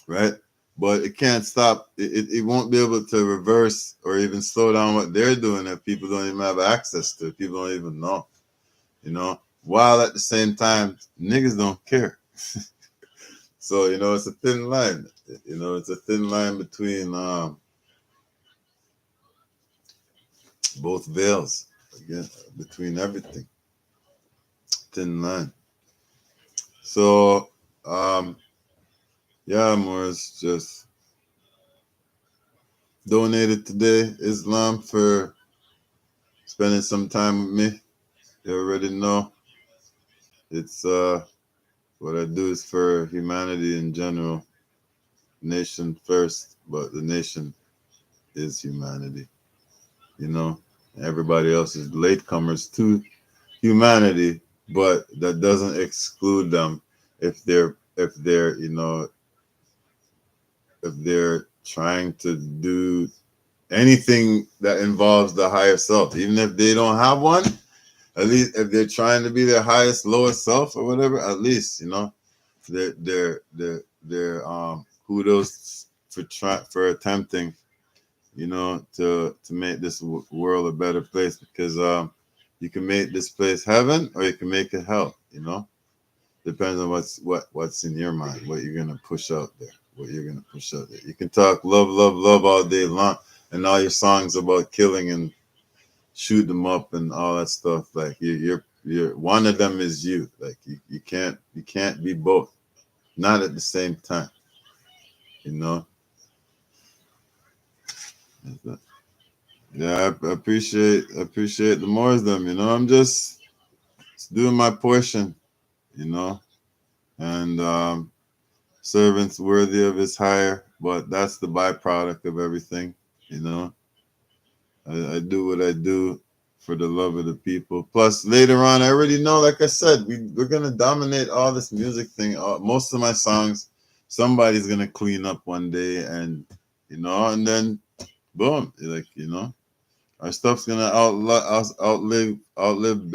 right? but it can't stop. It won't be able to reverse or even slow down what they're doing that people don't even have access to. People don't even know, you know. While at the same time, niggas don't care. So, you know, it's a thin line. You know, it's a thin line between both veils. Again, between everything. Thin line. So, yeah, Morris just donated today. Islam for spending some time with me. You already know. It's what I do is for humanity in general. Nation first, but the nation is humanity. You know, everybody else is latecomers to humanity, but that doesn't exclude them if they're you know, if they're trying to do anything that involves the higher self, even if they don't have one. At least if they're trying to be their highest, lowest self or whatever, at least, you know, they're kudos for attempting, you know, to make this world a better place, because you can make this place heaven or you can make it hell, you know. Depends on what's in your mind, what you're gonna push out there, what you're gonna push out there. You can talk love, love, love all day long, and all your songs about killing and shoot them up and all that stuff. Like you're one of them is you. Like you can't be both, not at the same time, you know. Yeah, I appreciate the more of them, you know. I'm just doing my portion, you know, and servants worthy of his hire, but that's the byproduct of everything, you know. I do what I do for the love of the people. Plus, later on, I already know, like I said, we're going to dominate all this music thing. Most of my songs, somebody's going to clean up one day, and, you know, and then, boom, like, you know, our stuff's going to outlive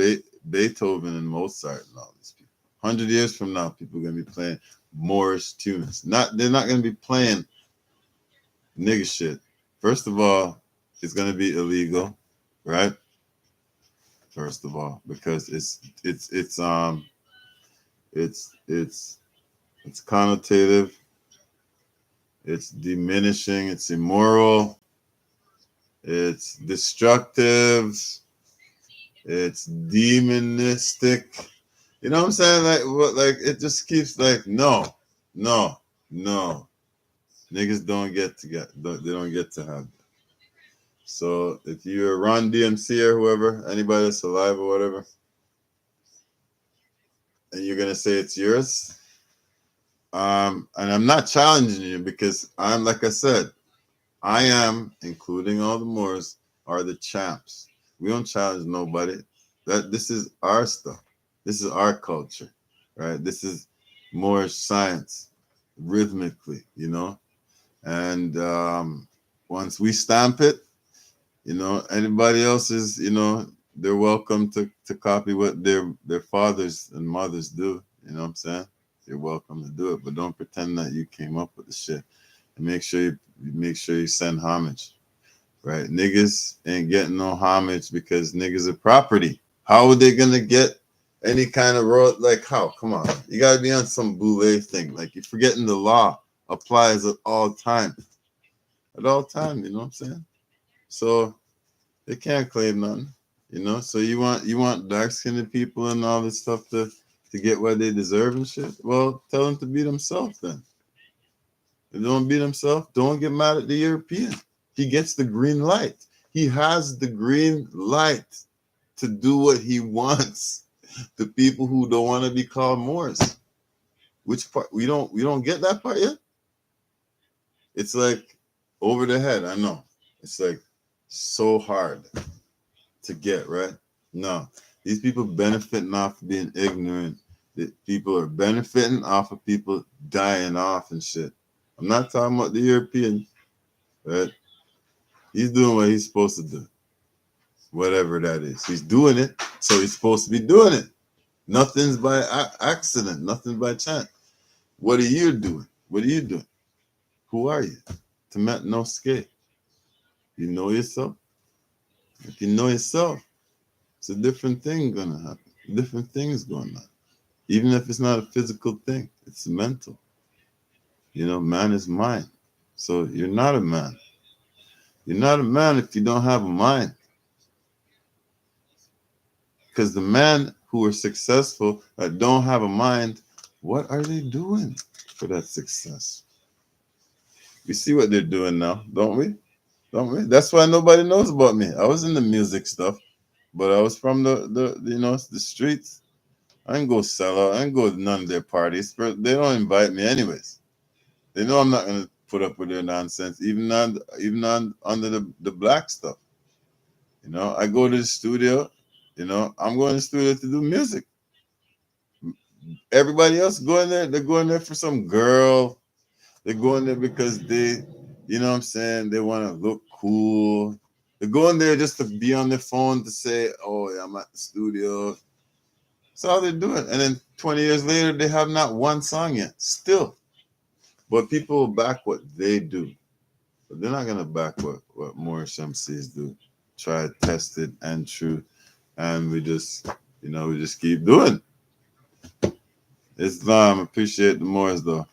Beethoven and Mozart and all these people. 100 years from now, people are going to be playing Moorish tunes. They're not going to be playing nigga shit. First of all, it's going to be illegal, right? First of all, because it's connotative, it's diminishing, it's immoral, it's destructive, it's demonistic. You know what I'm saying? Like it just keeps like no. Niggas don't get to get. They don't get to have. So if you're Ron DMC or whoever, anybody that's alive or whatever, and you're gonna say it's yours, and I'm not challenging you, because I'm, like I said, I am, including all the Moors, are the champs. We don't challenge nobody. This is our stuff. This is our culture, right? This is Moorish science, rhythmically, you know. And once we stamp it, you know, anybody else is, you know, they're welcome to copy what their fathers and mothers do. You know what I'm saying? You're welcome to do it, but don't pretend that you came up with the shit. And make sure you send homage, right? Niggas ain't getting no homage because niggas are property. How are they gonna get any kind of road? Like how? Come on, you gotta be on some boule thing. Like you're forgetting the law applies at all time. At all time, you know what I'm saying? So they can't claim nothing, you know. So you want dark skinned people and all this stuff to get what they deserve and shit. Well, tell them to be themselves then. If they don't be themselves, don't get mad at the European. He gets the green light. He has the green light to do what he wants. The people who don't want to be called Moors. Which part we don't get that part yet? It's like over the head, I know. It's like so hard to get, right? No. These people benefiting off of being ignorant. People are benefiting off of people dying off and shit. I'm not talking about the European, right? He's doing what he's supposed to do. Whatever that is. He's doing it, so he's supposed to be doing it. Nothing's by accident. Nothing by chance. What are you doing? What are you doing? who are you? To met no skate. You know yourself. If you know yourself, it's a different thing gonna happen. Different things going on. Even if it's not a physical thing, it's mental. Man is mind. So you're not a man. You're not a man if you don't have a mind. Because the men who are successful that don't have a mind, what are they doing for that success? We see what they're doing now, don't we? Don't we? That's why nobody knows about me. I was in the music stuff, but I was from the streets. I didn't go sell out. I didn't go to none of their parties. They don't invite me anyways. They know I'm not gonna put up with their nonsense, even under the black stuff. I go to the studio. I'm going to the studio to do music. Everybody else going there, they're going there for some girl. They're going there because what I'm saying, they want to look cool. They're going there just to be on their phone to say, oh, yeah, I'm at the studio. That's all they're doing. And then 20 years later, they have not one song yet, still. But people will back what they do. But they're not going to back what Morris MCs do. Try, test it, and true. And we just keep doing. Islam, appreciate the Morris, though.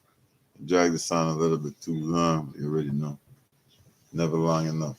Drag this on a little bit too long. You already know. Never long enough.